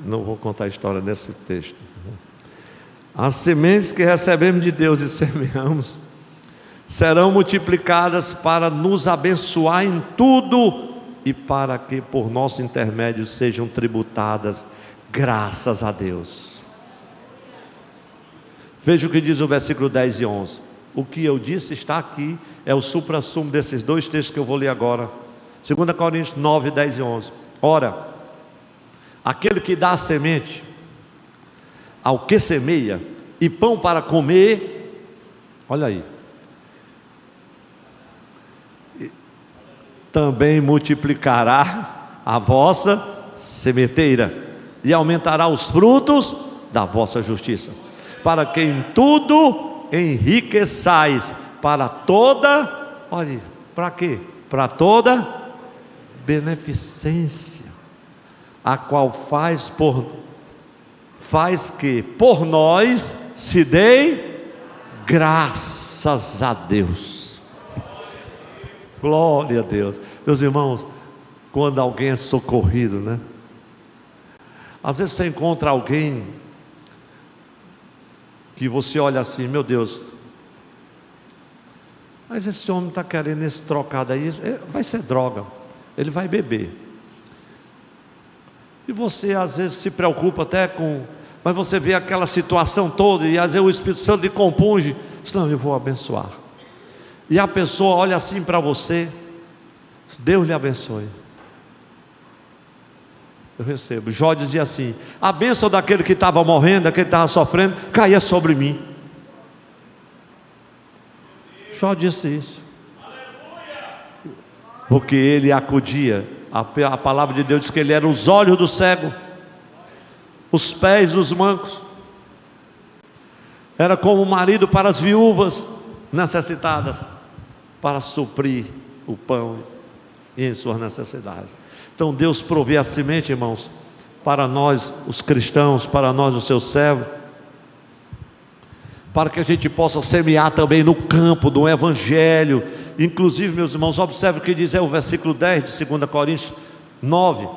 não vou contar a história desse texto. As sementes que recebemos de Deus e semeamos serão multiplicadas para nos abençoar em tudo e para que por nosso intermédio sejam tributadas graças a Deus. Veja o que diz o versículo 10 e 11. O que eu disse está aqui, é o suprassumo desses dois textos que eu vou ler agora. 2 Coríntios 9, 10 e 11. Ora, aquele que dá a semente ao que semeia e pão para comer, olha aí, também multiplicará a vossa sementeira e aumentará os frutos da vossa justiça, para que em tudo enriqueçais para toda, olha, para quê? Para toda beneficência, a qual faz que por nós se dê graças a Deus. Glória a Deus. Meus irmãos, quando alguém é socorrido, né? Às vezes você encontra alguém que você olha assim, meu Deus, mas esse homem está querendo esse trocado aí, vai ser droga, ele vai beber. E você às vezes se preocupa até com, mas você vê aquela situação toda, e às vezes o Espírito Santo lhe compunge, diz, não, eu vou abençoar. E a pessoa olha assim para você, Deus lhe abençoe. Eu recebo. Jó dizia assim: a bênção daquele que estava morrendo, daquele que estava sofrendo, caía sobre mim. Jó disse isso, porque ele acudia. A palavra de Deus diz que ele era os olhos do cego, os pés dos mancos, era como marido para as viúvas necessitadas, para suprir o pão e em suas necessidades. Então Deus provê a semente, irmãos, para nós os cristãos, para nós os seus servos, para que a gente possa semear também no campo do Evangelho. Inclusive, meus irmãos, observe o que diz o versículo 10 de 2 Coríntios 9.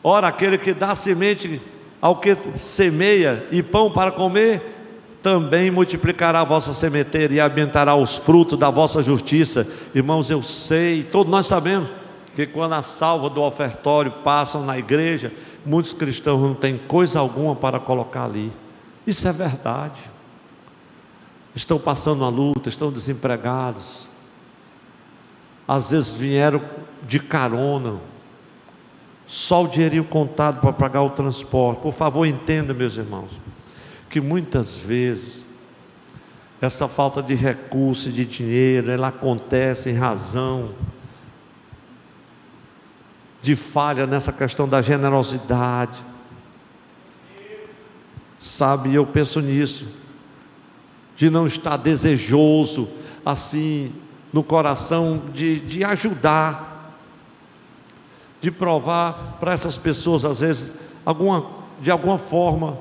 Ora, aquele que dá semente ao que semeia e pão para comer, também multiplicará a vossa sementeira e aumentará os frutos da vossa justiça. Irmãos, eu sei, todos nós sabemos, que quando a salva do ofertório passam na igreja, muitos cristãos não têm coisa alguma para colocar ali. Isso é verdade. Estão passando uma luta, estão desempregados, às vezes vieram de carona, só o dinheirinho contado para pagar o transporte. Por favor, entenda, meus irmãos, que muitas vezes essa falta de recurso e de dinheiro, ela acontece em razão de falha nessa questão da generosidade. Sabe, eu penso nisso, de não estar desejoso assim no coração de ajudar, de provar para essas pessoas, às vezes, de alguma forma,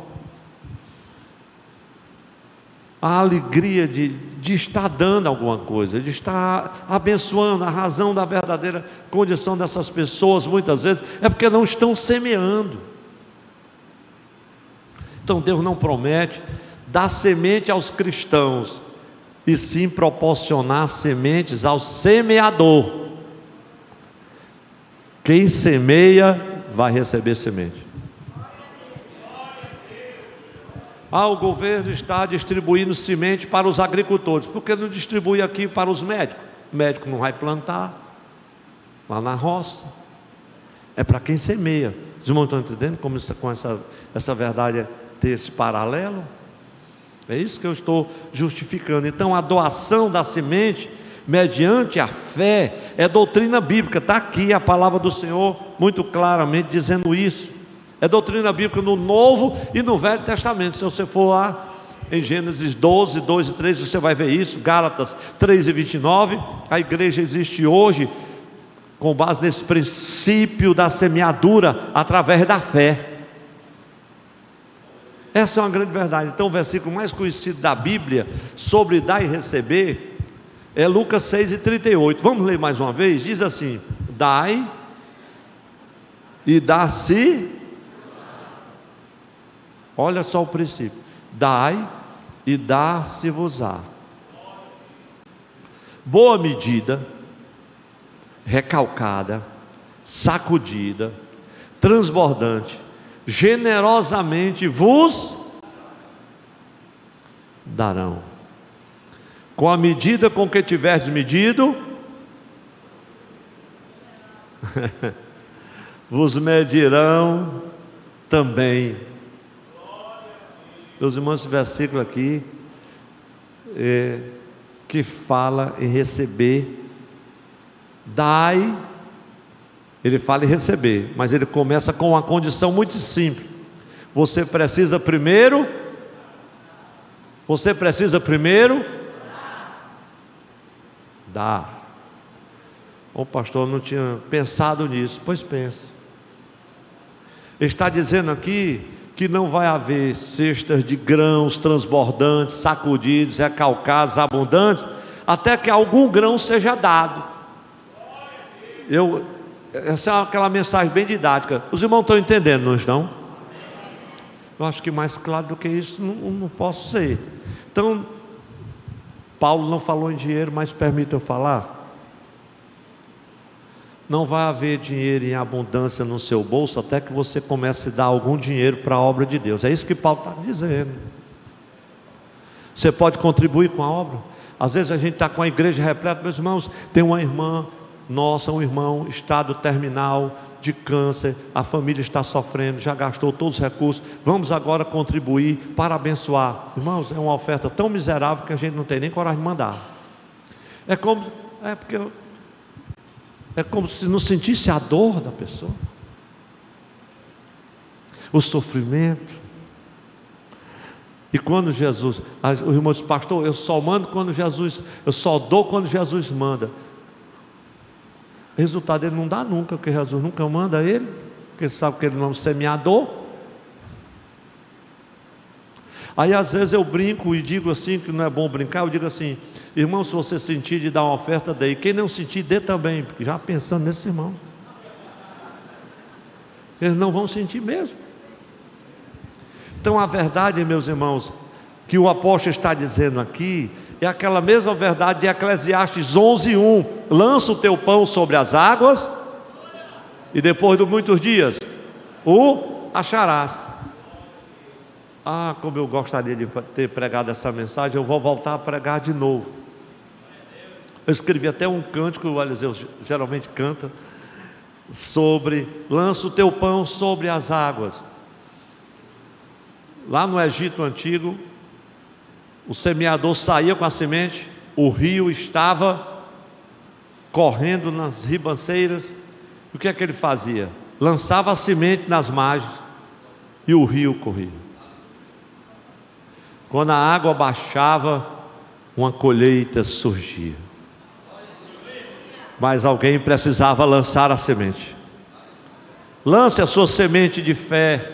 a alegria de estar dando alguma coisa, de estar abençoando. A razão da verdadeira condição dessas pessoas, muitas vezes, é porque não estão semeando. Então Deus não promete dar semente aos cristãos, e sim proporcionar sementes ao semeador. Quem semeia vai receber semente. O governo está distribuindo semente para os agricultores, por que não distribui aqui para os médicos? O médico não vai plantar lá na roça, é para quem semeia. Os irmãos estão entendendo como isso, com essa verdade ter esse paralelo? É isso que eu estou justificando. Então a doação da semente mediante a fé é doutrina bíblica. Está aqui a palavra do Senhor muito claramente dizendo isso. É doutrina bíblica no Novo e no Velho Testamento. Se você for lá em Gênesis 12, 2 e 3, você vai ver isso. Gálatas 3 e 29. A igreja existe hoje com base nesse princípio da semeadura através da fé. Essa é uma grande verdade. Então o versículo mais conhecido da Bíblia sobre dar e receber é Lucas 6 e 38. Vamos ler mais uma vez? Diz assim: dai e dá-se. Olha só o princípio: dai e dá-se-vos-á. boa medida, recalcada, sacudida, transbordante, generosamente vos darão. Com a medida com que tiverdes medido, vos medirão também. Meus irmãos, esse versículo aqui que fala em receber, dai, ele fala em receber, mas ele começa com uma condição muito simples. Você precisa primeiro dar. O pastor não tinha pensado nisso. Pois pense. Ele está dizendo aqui que não vai haver cestas de grãos transbordantes, sacudidos, recalcados, abundantes, até que algum grão seja dado. Essa é aquela mensagem bem didática. Os irmãos estão entendendo, não estão? Eu acho que mais claro do que isso não posso ser. Então, Paulo não falou em dinheiro, mas permita eu falar. Não vai haver dinheiro em abundância no seu bolso até que você comece a dar algum dinheiro para a obra de Deus. É isso que Paulo está dizendo. Você pode contribuir com a obra. Às vezes a gente está com a igreja repleta. Meus irmãos, tem uma irmã nossa, um irmão, estado terminal de câncer, a família está sofrendo, já gastou todos os recursos, vamos agora contribuir para abençoar. Irmãos, é uma oferta tão miserável que a gente não tem nem coragem de mandar. É como se não sentisse a dor da pessoa, o sofrimento. E quando Jesus, o irmão disse: pastor, eu só dou quando Jesus manda. O resultado ele não dá nunca, porque Jesus nunca manda ele, porque ele sabe que ele não é um semeador. Aí às vezes eu brinco e digo assim, que não é bom brincar, eu digo assim: irmão, se você sentir de dar uma oferta, dê. Quem não sentir, dê também, porque já pensando nesses irmãos, eles não vão sentir mesmo. Então a verdade, meus irmãos, que o apóstolo está dizendo aqui, é aquela mesma verdade de Eclesiastes 11:1. Lança o teu pão sobre as águas, e depois de muitos dias o acharás. Como eu gostaria de ter pregado essa mensagem. Eu vou voltar a pregar de novo. Eu escrevi até um cântico, o Eliseu geralmente canta, sobre: lança o teu pão sobre as águas. Lá no Egito antigo, o semeador saía com a semente, o rio estava correndo nas ribanceiras. O que é que ele fazia? Lançava a semente nas margens e o rio corria. Quando a água baixava, uma colheita surgia. Mas alguém precisava lançar a semente. Lance a sua semente de fé.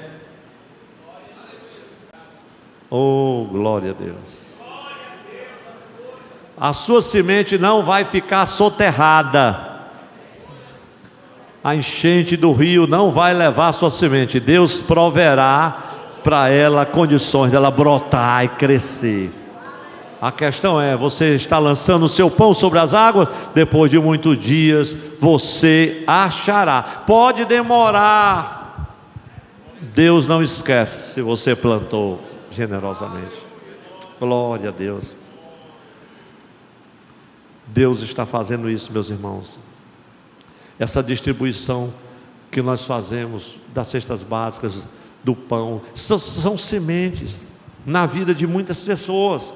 Oh, glória a Deus. A sua semente não vai ficar soterrada. A enchente do rio não vai levar a sua semente. Deus proverá para ela condições dela brotar e crescer. A questão é: você está lançando o seu pão sobre as águas? Depois de muitos dias você achará. Pode demorar, Deus não esquece se você plantou generosamente. Glória a Deus. Deus está fazendo isso, meus irmãos. Essa distribuição que nós fazemos das cestas básicas, do pão, são sementes na vida de muitas pessoas.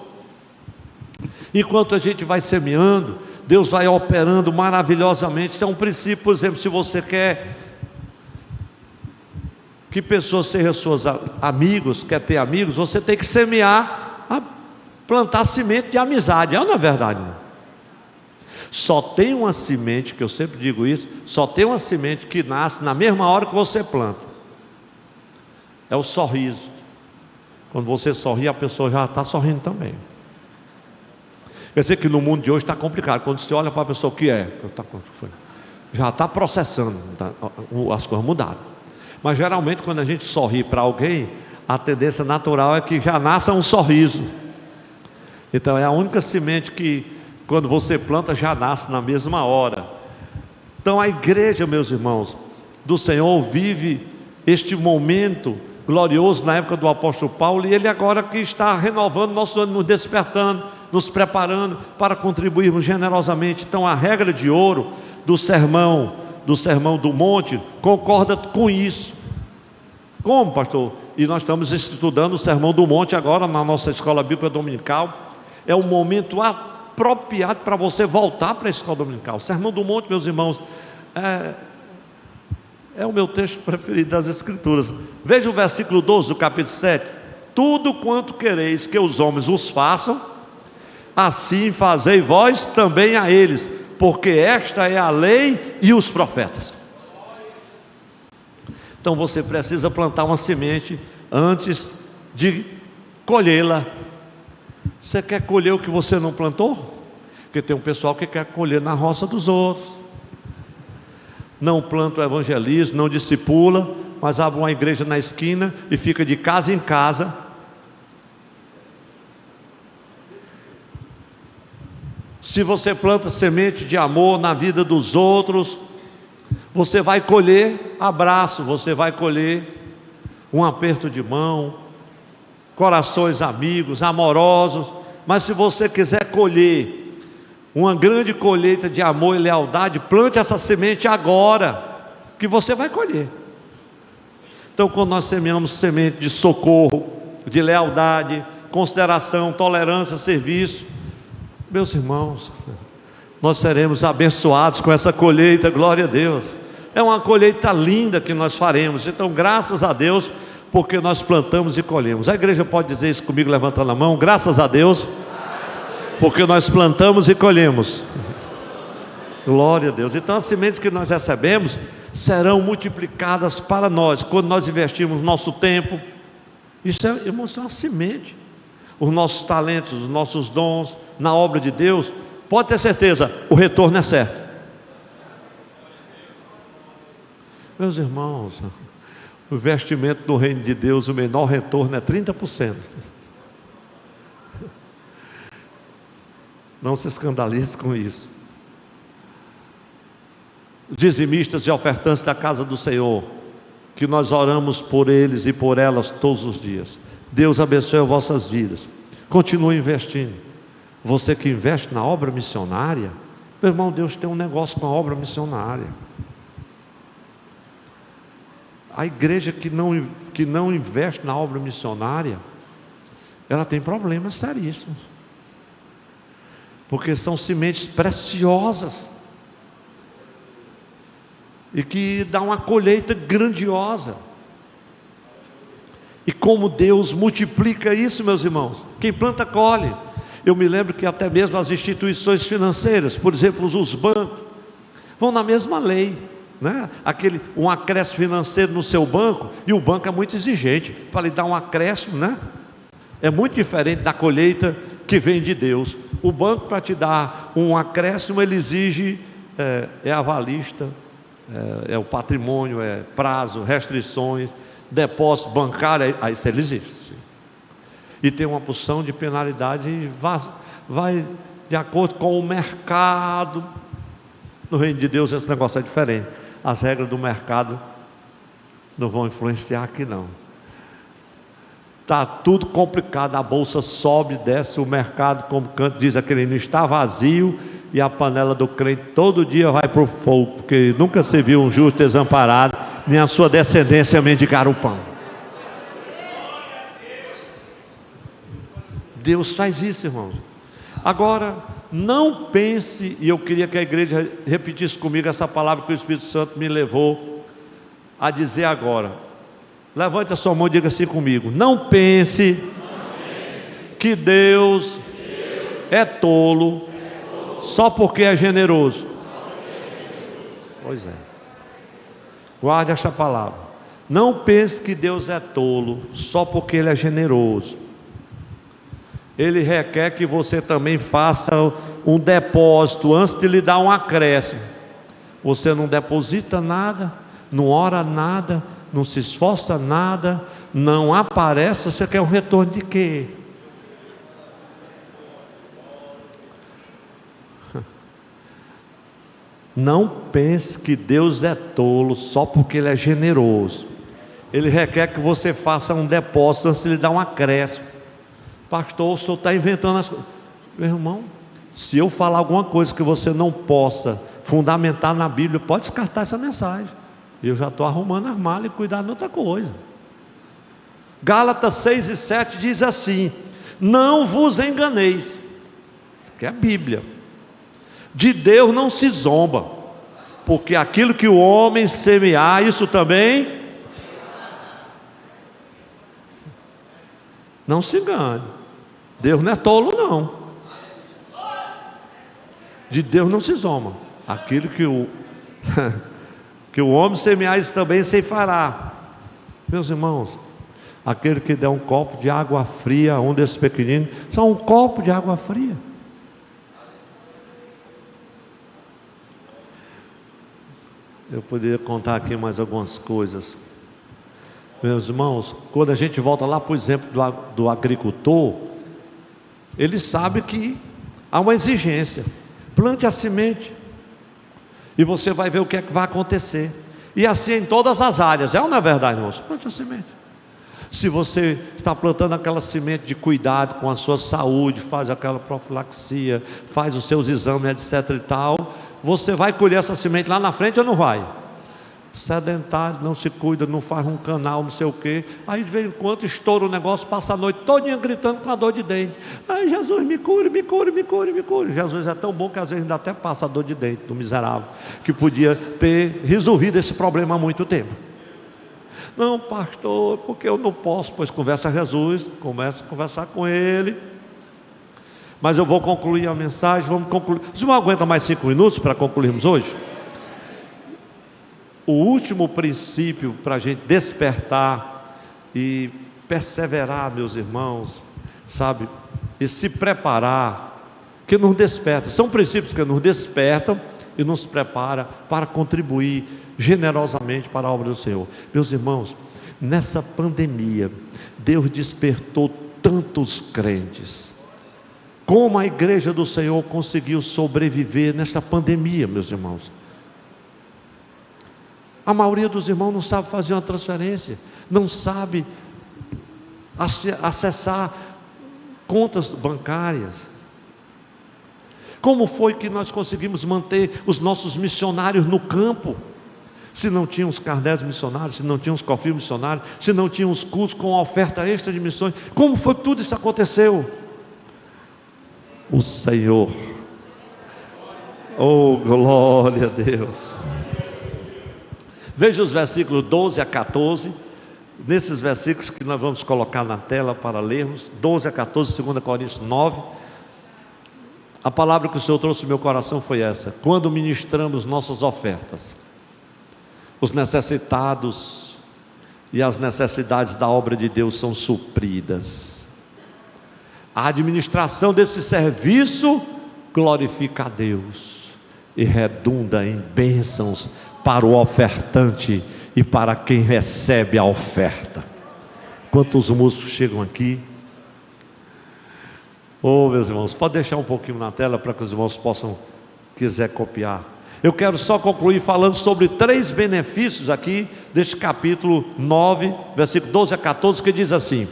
Enquanto a gente vai semeando, Deus vai operando maravilhosamente. Isso é um princípio. Por exemplo, se você quer que pessoas sejam seus amigos, quer ter amigos, você tem que semear, plantar semente de amizade. Não é verdade? Só tem uma semente, que eu sempre digo isso, só tem uma semente que nasce na mesma hora que você planta. É o sorriso. Quando você sorri, a pessoa já está sorrindo também. Quer dizer que no mundo de hoje está complicado. Quando você olha para a pessoa, o que é? Já está processando, as coisas mudaram. Mas geralmente quando a gente sorri para alguém, a tendência natural é que já nasça um sorriso. Então é a única semente que Quando você planta, já nasce na mesma hora. Então a igreja, meus irmãos, do Senhor vive este momento glorioso na época do apóstolo Paulo, e ele agora que está renovando nosso ânimo, nos despertando, nos preparando para contribuirmos generosamente. Então a regra de ouro do sermão do monte concorda com isso. Como, pastor? E nós estamos estudando o sermão do monte agora na nossa escola bíblica dominical. É o momento apropriado para você voltar para a escola dominical. O sermão do monte, meus irmãos, é o meu texto preferido das Escrituras. Veja o versículo 12 do capítulo 7. Tudo quanto quereis que os homens os façam, assim fazei vós também a eles, porque esta é a lei e os profetas. Então você precisa plantar uma semente antes de colhê-la. Você quer colher o que você não plantou? Porque tem um pessoal que quer colher na roça dos outros. Não planta o evangelismo, não discipula, mas abre uma igreja na esquina e fica de casa em casa. Se você planta semente de amor na vida dos outros, você vai colher abraço, você vai colher um aperto de mão, corações amigos, amorosos. Mas se você quiser colher uma grande colheita de amor e lealdade, plante essa semente agora, que você vai colher. Então, quando nós semeamos semente de socorro, de lealdade, consideração, tolerância, serviço, meus irmãos, nós seremos abençoados com essa colheita, glória a Deus. É uma colheita linda que nós faremos. Então, graças a Deus, porque nós plantamos e colhemos. A igreja pode dizer isso comigo, levantando a mão: graças a Deus, porque nós plantamos e colhemos. Glória a Deus. Então as sementes que nós recebemos serão multiplicadas para nós, quando nós investirmos nosso tempo. Isso é, irmãos, é uma semente. Os nossos talentos, os nossos dons na obra de Deus, pode ter certeza, o retorno é certo. Meus irmãos, o investimento no reino de Deus, o menor retorno é 30%. Não se escandalize com isso. Os dizimistas e ofertantes da casa do Senhor, que nós oramos por eles e por elas todos os dias. Deus abençoe as vossas vidas. Continue investindo. Você que investe na obra missionária, meu irmão, Deus tem um negócio com a obra missionária. A igreja que não investe na obra missionária, ela tem problemas seríssimos, porque são sementes preciosas e que dá uma colheita grandiosa. E como Deus multiplica isso, meus irmãos, quem planta colhe. Eu me lembro que até mesmo as instituições financeiras, por exemplo os bancos, vão na mesma lei, né? Um acréscimo financeiro no seu banco, e o banco é muito exigente para lhe dar um acréscimo, né? É muito diferente da colheita que vem de Deus. O banco, para te dar um acréscimo, ele exige avalista, é o patrimônio, é prazo, restrições, depósito bancário, aí isso ele existe. E tem uma porção de penalidade, e vai de acordo com o mercado. No reino de Deus esse negócio é diferente. As regras do mercado não vão influenciar aqui não. Está tudo complicado, a bolsa sobe, desce, o mercado, como diz aquele hino, está vazio, e a panela do crente todo dia vai para o fogo, porque nunca se viu um justo desamparado, nem a sua descendência mendigar o pão. Deus faz isso, irmãos. Agora, não pense, e eu queria que a igreja repetisse comigo essa palavra que o Espírito Santo me levou a dizer agora. Levante a sua mão e diga assim comigo: não pense que Deus é tolo só porque é generoso. Pois é. Guarde esta palavra. Não pense que Deus é tolo só porque Ele é generoso. Ele requer que você também faça um depósito antes de lhe dar um acréscimo. Você não deposita nada, não ora nada, não se esforça nada, não aparece, você quer um retorno de quê? Não pense que Deus é tolo só porque Ele é generoso. Ele requer que você faça um depósito antes de lhe dar um acréscimo. Pastor, o senhor está inventando as coisas. Meu irmão, se eu falar alguma coisa que você não possa fundamentar na Bíblia, pode descartar essa mensagem. Eu já estou arrumando as malas e cuidando de outra coisa. Gálatas 6 e 7 diz assim: não vos enganeis. Isso aqui é a Bíblia. De Deus não se zomba, porque aquilo que o homem semear, isso também. Não se engane, Deus não é tolo não. De Deus não se zomba. Aquilo que o homem semear, isso também ceifará. Meus irmãos, aquele que der um copo de água fria a um desses pequeninos, só um copo de água fria. Eu poderia contar aqui mais algumas coisas. Meus irmãos, quando a gente volta lá para o exemplo do agricultor, ele sabe que há uma exigência. Plante a semente e você vai ver o que é que vai acontecer. E assim em todas as áreas. É ou não é verdade, irmãos? Plante a semente. Se você está plantando aquela semente de cuidado com a sua saúde, faz aquela profilaxia, faz os seus exames, etc e tal, você vai colher essa semente lá na frente ou não vai? Sedentário, não se cuida, não faz um canal, não sei o quê. Aí de vez em quando estoura o negócio, passa a noite todinha gritando com a dor de dente. Ai, Jesus, me cure, me cure, me cure, me cure. Jesus é tão bom que às vezes ainda até passa a dor de dente do miserável, que podia ter resolvido esse problema há muito tempo. Não, pastor, porque eu não posso. Pois conversa a Jesus, começa a conversar com Ele. Mas eu vou concluir a mensagem, vamos concluir. Você não aguenta mais 5 minutos para concluirmos hoje? O último princípio para a gente despertar e perseverar, meus irmãos, sabe, e se preparar, que nos desperta, são princípios que nos despertam e nos prepara para contribuir generosamente para a obra do Senhor. Meus irmãos, nessa pandemia, Deus despertou tantos crentes. Como a igreja do Senhor conseguiu sobreviver nessa pandemia, meus irmãos? A maioria dos irmãos não sabe fazer uma transferência, não sabe acessar contas bancárias. Como foi que nós conseguimos manter os nossos missionários no campo? Se não tinham os carnéis missionários, se não tinham os cofres missionários, se não tinham os cultos com a oferta extra de missões, como foi que tudo isso aconteceu? O Senhor, oh glória a Deus. Veja os versículos 12 a 14, nesses versículos que nós vamos colocar na tela para lermos, 12 a 14, 2 Coríntios 9, a palavra que o Senhor trouxe no meu coração foi essa: quando ministramos nossas ofertas, os necessitados e as necessidades da obra de Deus são supridas. A administração desse serviço glorifica a Deus e redunda em bênçãos para o ofertante e para quem recebe a oferta. Enquanto os músicos chegam aqui, meus irmãos, pode deixar um pouquinho na tela para que os irmãos possam, quiser copiar. Eu quero só concluir falando sobre 3 benefícios aqui deste capítulo 9, versículo 12 a 14, que diz assim,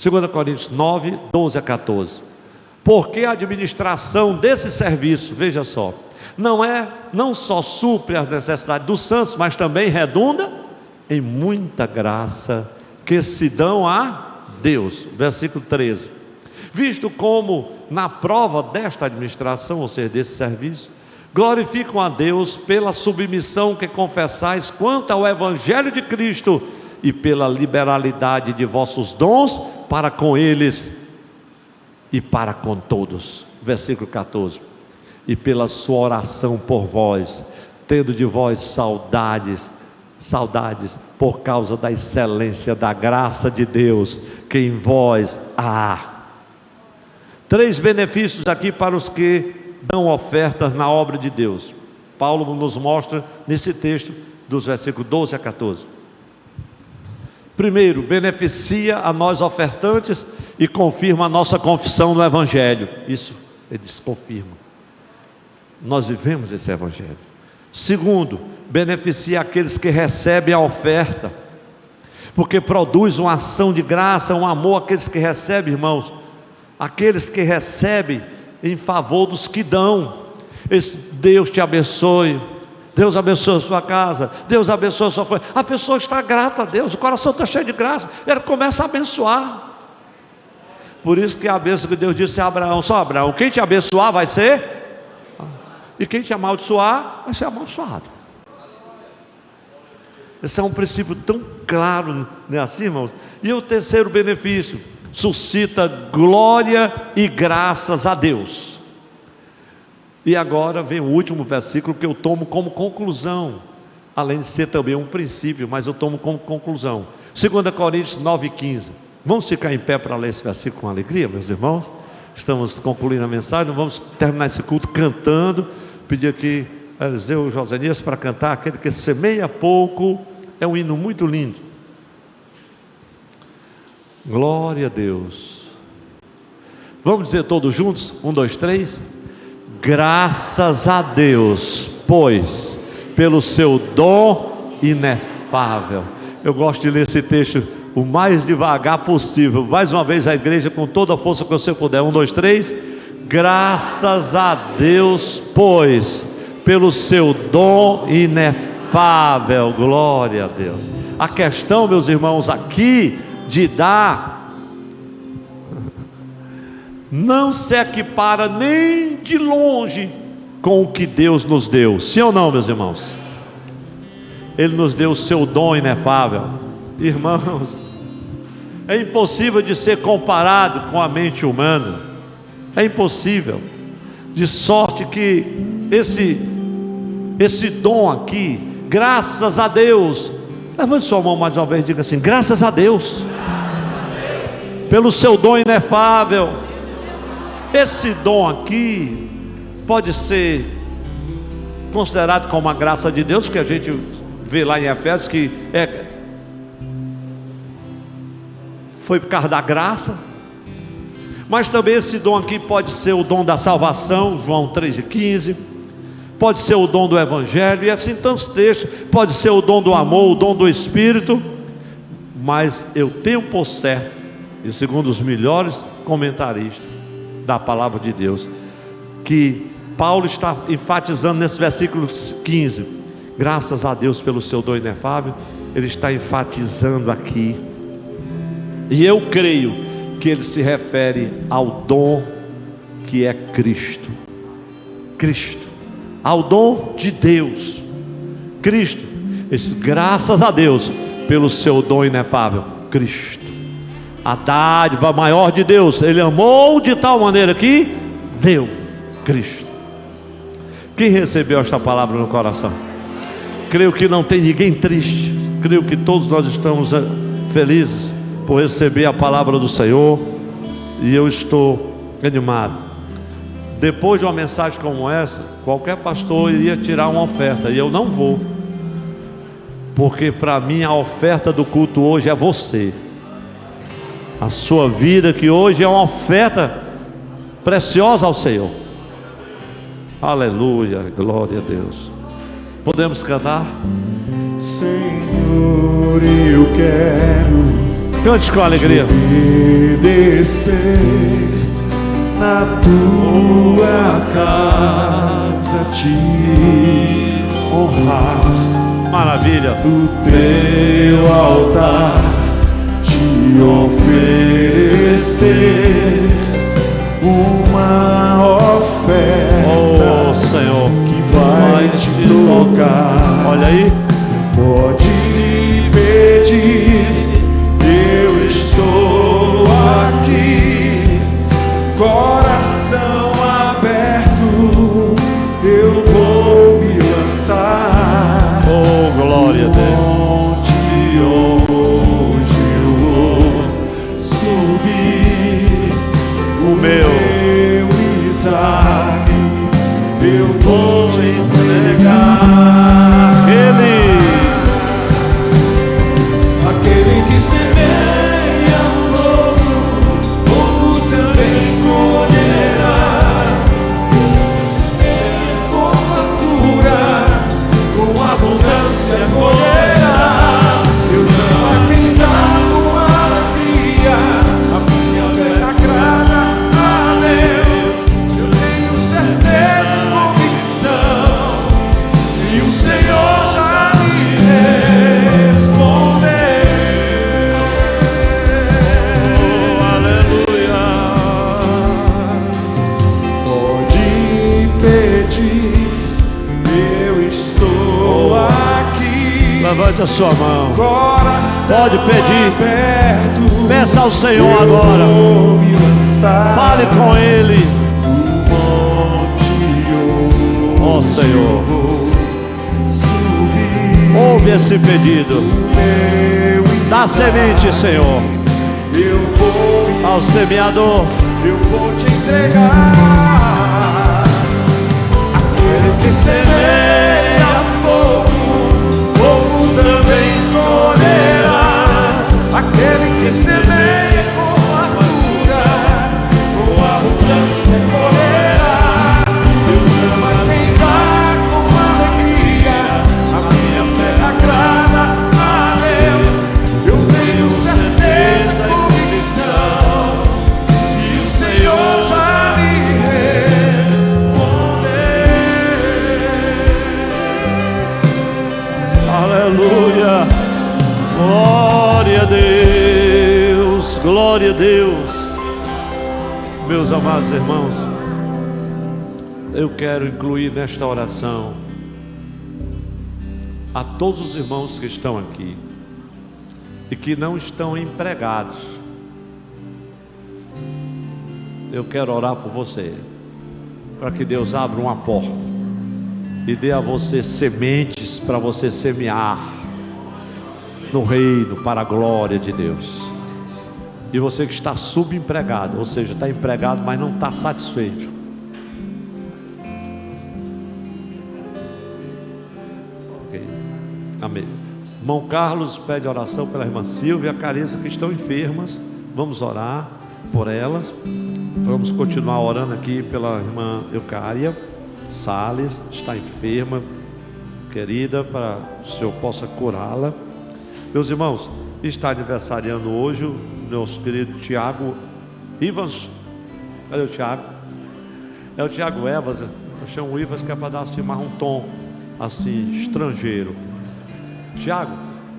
2 Coríntios 9, 12 a 14. Porque a administração desse serviço, veja só, não só supre as necessidades dos santos, mas também redunda em muita graça que se dão a Deus. Versículo 13. Visto como na prova desta administração, ou seja, desse serviço, glorificam a Deus pela submissão que confessais quanto ao Evangelho de Cristo e pela liberalidade de vossos dons para com eles e para com todos. Versículo 14. E pela sua oração por vós, tendo de vós saudades por causa da excelência da graça de Deus que em vós há. 3 benefícios aqui para os que dão ofertas na obra de Deus. Paulo nos mostra nesse texto dos versículos 12 a 14. Primeiro, beneficia a nós ofertantes e confirma a nossa confissão no Evangelho. Isso ele diz, confirma. Nós vivemos esse evangelho. Segundo, beneficia aqueles que recebem a oferta, porque produz uma ação de graça, um amor àqueles que recebem, irmãos, aqueles que recebem em favor dos que dão. Deus te abençoe, Deus abençoe a sua casa, Deus abençoe a sua família. A pessoa está grata a Deus, o coração está cheio de graça, ela começa a abençoar. Por isso que a bênção que Deus disse a Abraão: só Abraão, quem te abençoar vai ser, e quem te amaldiçoar vai ser amaldiçoado. Esse é um princípio tão claro, não é assim, irmãos? E o terceiro benefício: suscita glória e graças a Deus. E agora vem o último versículo que eu tomo como conclusão, além de ser também um princípio, mas eu tomo como conclusão. 2 Coríntios 9,15. Vamos ficar em pé para ler esse versículo com alegria, meus irmãos? Estamos concluindo a mensagem, vamos terminar esse culto cantando. Pedir aqui a Eliseu Josenias para cantar aquele que semeia pouco. É um hino muito lindo. Glória a Deus. Vamos dizer todos juntos? 1, 2, 3. Graças a Deus, pois, pelo seu dom inefável. Eu gosto de ler esse texto o mais devagar possível. Mais uma vez, a igreja, com toda a força que você puder. 1, 2, 3. Graças a Deus, pois, pelo seu dom inefável. Glória a Deus. A questão, meus irmãos, aqui de dar não se equipara nem de longe com o que Deus nos deu. Sim ou não, meus irmãos? Ele nos deu o seu dom inefável. Irmãos, é impossível de ser comparado com a mente humana. É impossível. De sorte que esse dom aqui, graças a Deus. Levante sua mão mais uma vez e diga assim: graças a Deus, pelo seu dom inefável. Esse dom aqui pode ser considerado como uma graça de Deus, que a gente vê lá em Efésios que foi por causa da graça. Mas também esse dom aqui pode ser o dom da salvação, João 3,15. Pode ser o dom do Evangelho, e assim tantos textos. Pode ser o dom do amor, o dom do Espírito. Mas eu tenho por certo, e segundo os melhores comentaristas da palavra de Deus, que Paulo está enfatizando nesse versículo 15, graças a Deus pelo seu dom inefável. Ele está enfatizando aqui, e eu creio que ele se refere ao dom que é Cristo. Cristo, ao dom de Deus, Cristo. Graças a Deus pelo seu dom inefável, Cristo, a dádiva maior de Deus. Ele amou de tal maneira que deu Cristo. Quem recebeu esta palavra no coração? Creio que não tem ninguém triste. Creio que todos nós estamos felizes por receber a palavra do Senhor. E eu estou animado. Depois de uma mensagem como essa, qualquer pastor iria tirar uma oferta, e eu não vou, porque para mim a oferta do culto hoje é você, a sua vida, que hoje é uma oferta preciosa ao Senhor. Aleluia, glória a Deus. Podemos cantar? Senhor, eu quero cante com alegria. obedecer na tua casa, te honrar. Maravilha. O teu altar te oferecer uma oferta, Oh Senhor, que vai te tocar. olha aí. Pode pedir, eu estou aqui, coração aberto, eu vou me lançar. Oh glória a Deus. Onde hoje eu vou subir, o meu Isaac eu vou entregar. Aquele que semeia um novo, pouco também colherá. Levante a sua mão. Coração Pode pedir. aberto, Peça ao Senhor agora. vou me lançar Fale com Ele. monte, Ó Senhor, vou subir ouve esse pedido. meu Dá semente, Senhor, eu vou, ao semeador. eu vou te entregar. Aquele que semeia pouco também colherá. Aquele que semeia com fartura, com abundância colherá. Deus ama quem dá com alegria. A minha fé agrada a Deus. Eu tenho certeza, convicção, que o Senhor já me respondeu. Aleluia. Glória a Deus. Glória a Deus. Meus amados irmãos, eu quero incluir nesta oração a todos os irmãos que estão aqui e que não estão empregados. Eu quero orar por você, para que Deus abra uma porta e dê a você sementes para você semear no reino, para a glória de Deus. E você que está subempregado, ou seja, está empregado, mas não está satisfeito, ok, amém. Irmão Carlos pede oração pela irmã Silvia e a Carissa, que estão enfermas. Vamos orar por elas. Vamos continuar orando aqui pela irmã Eucária Salles, está enferma, querida, para que o Senhor possa curá-la. Meus irmãos, está aniversariando hoje o nosso querido Tiago Ivas. Cadê o Tiago? É o Tiago Evas. Eu chamo o Ivas, que é para dar assim, mais um tom assim, estrangeiro. Tiago,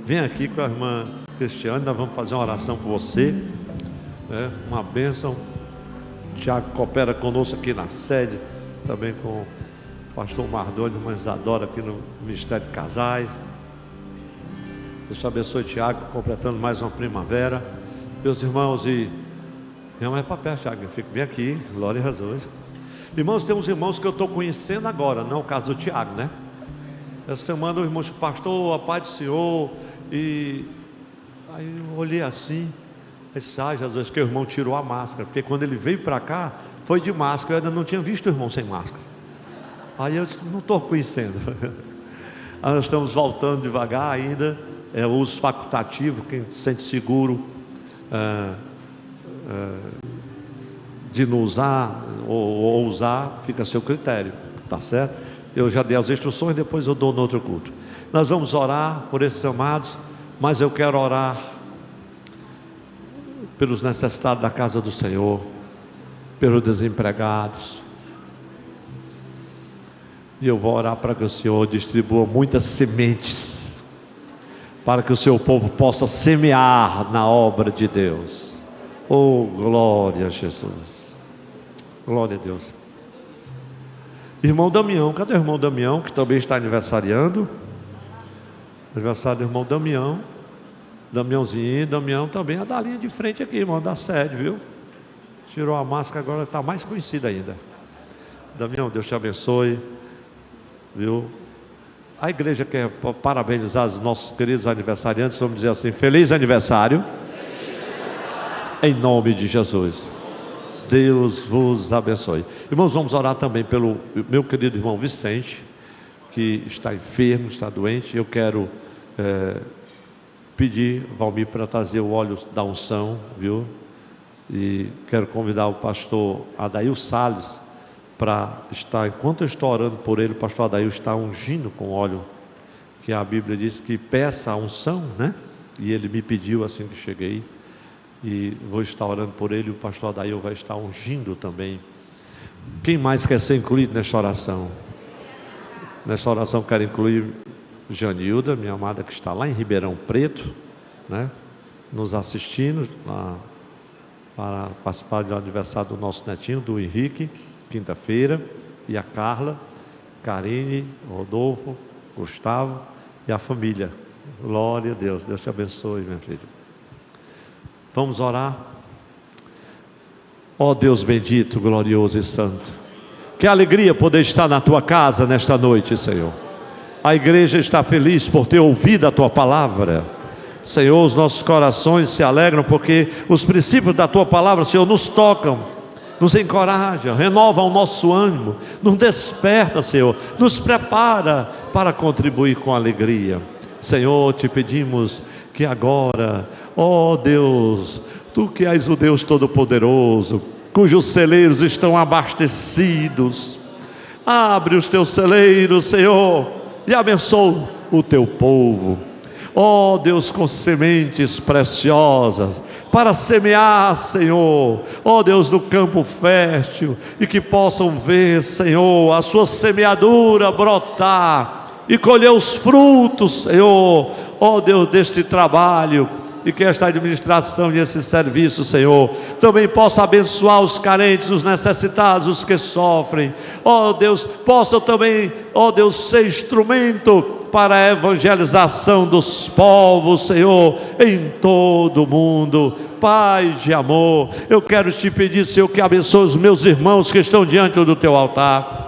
vem aqui com a irmã Cristiane, nós vamos fazer uma oração por você, né? Uma bênção. Tiago coopera conosco aqui na sede, também com o pastor Mardoni, irmã Isadora, aqui no Ministério de Casais. Deus te abençoe, Tiago, completando mais uma primavera. Meus irmãos, e minha mãe é para perto, Tiago, fico bem aqui, glória a Jesus. Irmãos, tem uns irmãos que eu estou conhecendo agora, não é o caso do Tiago, né? Essa semana o irmão disse: pastor, a paz do Senhor. E aí eu olhei assim, disse: ai Jesus, que o irmão tirou a máscara, porque quando ele veio para cá, foi de máscara. Eu ainda não tinha visto o irmão sem máscara. Aí eu disse: não estou conhecendo. Aí nós estamos voltando devagar ainda. É o uso facultativo, quem se sente seguro de não usar ou usar, fica a seu critério, tá certo? Eu já dei as instruções, depois eu dou no outro culto. Nós vamos orar por esses amados, mas eu quero orar pelos necessitados da casa do Senhor, pelos desempregados. E eu vou orar para que o Senhor distribua muitas sementes, para que o seu povo possa semear na obra de Deus. Oh, glória a Jesus. Glória a Deus. Irmão Damião, cadê o irmão Damião, que também está aniversariando? Aniversário do irmão Damião. Damiãozinho, Damião também é da linha de frente aqui, irmão, da sede, viu? Tirou a máscara, agora está mais conhecido ainda. Damião, Deus te abençoe, viu? A igreja quer parabenizar os nossos queridos aniversariantes. Vamos dizer assim: feliz aniversário, em nome de Jesus. Deus vos abençoe. Irmãos, vamos orar também pelo meu querido irmão Vicente, que está enfermo, está doente. Eu quero pedir Valmir para trazer o óleo da unção, viu? E quero convidar o pastor Adail Salles para estar, enquanto eu estou orando por ele, o pastor Adail está ungindo com óleo, que a Bíblia diz que peça a unção, né? E ele me pediu assim que cheguei, e vou estar orando por ele. O pastor Adail vai estar ungindo também. Quem mais quer ser incluído nesta oração? Nesta oração quero incluir Janilda, minha amada, que está lá em Ribeirão Preto, né? Nos assistindo lá, para participar do aniversário do nosso netinho, do Henrique, quinta-feira. E a Carla, Karine, Rodolfo, Gustavo e a família, Glória a Deus. Deus te abençoe, minha filha. Vamos orar. Ó Deus bendito, glorioso e santo, que alegria poder estar na tua casa nesta noite, Senhor. A igreja está feliz por ter ouvido a tua palavra, Senhor. Os nossos corações se alegram porque os princípios da tua palavra, Senhor, nos tocam, nos encoraja, renova o nosso ânimo, nos desperta, Senhor, nos prepara para contribuir com alegria. Senhor, te pedimos que agora, ó Deus, Tu que és o Deus Todo-Poderoso, cujos celeiros estão abastecidos, abre os teus celeiros, Senhor, e abençoa o teu povo. Ó Deus, com sementes preciosas para semear, Senhor, ó Deus, no campo fértil, e que possam ver, Senhor, a sua semeadura brotar e colher os frutos, Senhor, ó Deus, deste trabalho. E que esta administração e esse serviço, Senhor, também possa abençoar os carentes, os necessitados, os que sofrem. Ó Deus, possa também, ó Deus, ser instrumento para a evangelização dos povos, Senhor, em todo o mundo. Pai de amor, eu quero te pedir, Senhor, que abençoe os meus irmãos que estão diante do teu altar.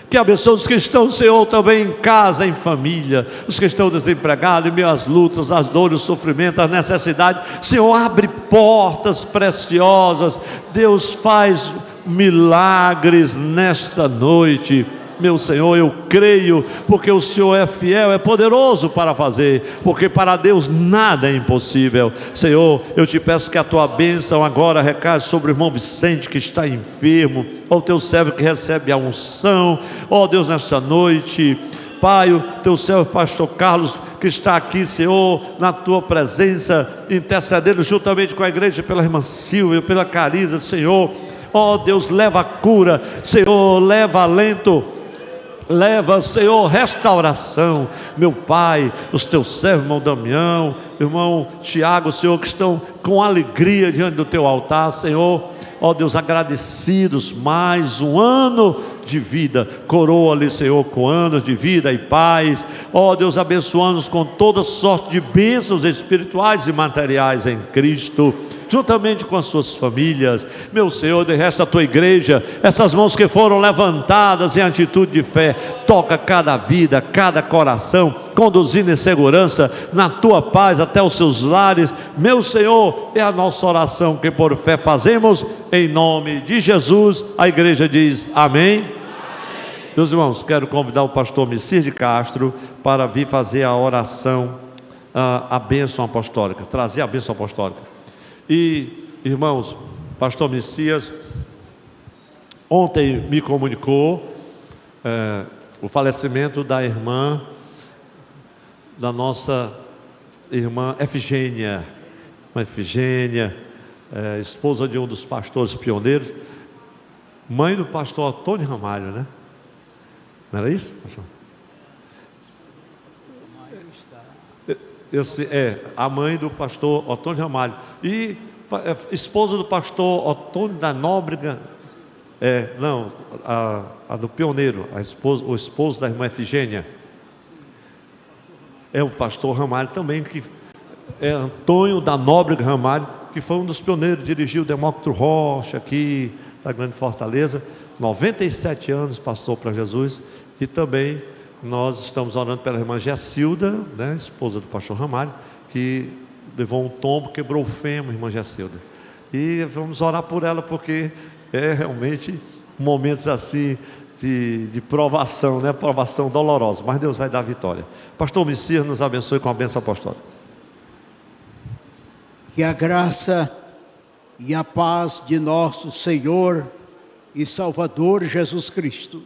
Que abençoe os que estão, Senhor, também em casa, em família, os que estão desempregados, em meio às lutas, às dores, o sofrimento, as necessidades. Senhor, abre portas preciosas. Deus, faz milagres nesta noite. Meu Senhor, eu creio, porque o Senhor é fiel, é poderoso para fazer, porque para Deus nada é impossível. Senhor, eu te peço que a tua bênção agora recaia sobre o irmão Vicente, que está enfermo, ó teu servo que recebe a unção, ó Deus, nesta noite. Pai, o teu servo pastor Carlos, que está aqui, Senhor, na tua presença, intercedendo juntamente com a igreja pela irmã Silvia, pela Cariza, Senhor. Ó Deus, leva a cura, Senhor, leva alento, leva, Senhor, restauração. Meu Pai, os teus servos, irmão Damião, irmão Tiago, Senhor, que estão com alegria diante do teu altar, Senhor, ó Deus, agradecidos, mais um ano de vida, coroa-lhe, Senhor, com anos de vida e paz, ó Deus, abençoando-nos com toda sorte de bênçãos espirituais e materiais em Cristo, juntamente com as suas famílias. Meu Senhor, de resto a tua igreja, essas mãos que foram levantadas em atitude de fé, toca cada vida, cada coração, conduzindo em segurança, na tua paz até os seus lares. Meu Senhor, é a nossa oração que por fé fazemos, em nome de Jesus. A igreja diz amém. Meus irmãos, quero convidar o pastor Messias de Castro para vir fazer a oração, a bênção apostólica, trazer a bênção apostólica. E, irmãos, pastor Messias ontem me comunicou o falecimento da irmã, da nossa irmã Efigênia, esposa de um dos pastores pioneiros, mãe do pastor Antônio Ramalho, né? Não era isso, pastor? A mãe do pastor Antônio Ramalho e esposa do pastor Antônio da Nóbrega, a do pioneiro, o esposo da irmã Efigênia, é o pastor Ramalho também, que é Antônio da Nóbrega Ramalho, que foi um dos pioneiros, dirigiu o Demócrito Rocha aqui da Grande Fortaleza, 97 anos passou para Jesus. E também nós estamos orando pela irmã Gessilda, né, esposa do pastor Ramalho, que levou um tombo, quebrou o fêmur, irmã Gessilda. E vamos orar por ela, porque é realmente momentos assim de provação, né? Provação dolorosa, mas Deus vai dar vitória. Pastor Messias, nos abençoe com a bênção apostólica. Que a graça e a paz de nosso Senhor e Salvador Jesus Cristo,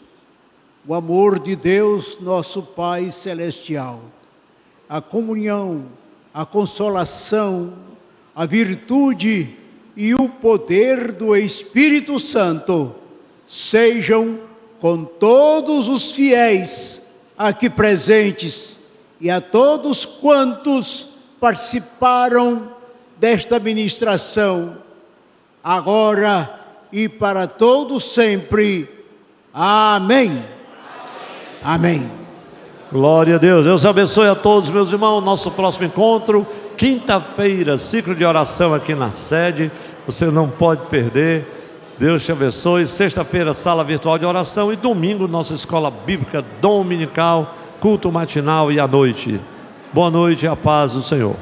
o amor de Deus, nosso Pai Celestial, a comunhão, a consolação, a virtude e o poder do Espírito Santo sejam com todos os fiéis aqui presentes e a todos quantos participaram desta ministração, agora e para todos sempre. Amém. Amém. Glória a Deus. Deus abençoe a todos, meus irmãos. Nosso próximo encontro, quinta-feira, ciclo de oração aqui na sede. Você não pode perder. Deus te abençoe. Sexta-feira, sala virtual de oração. E domingo, nossa escola bíblica dominical, culto matinal e à noite. Boa noite e a paz do Senhor.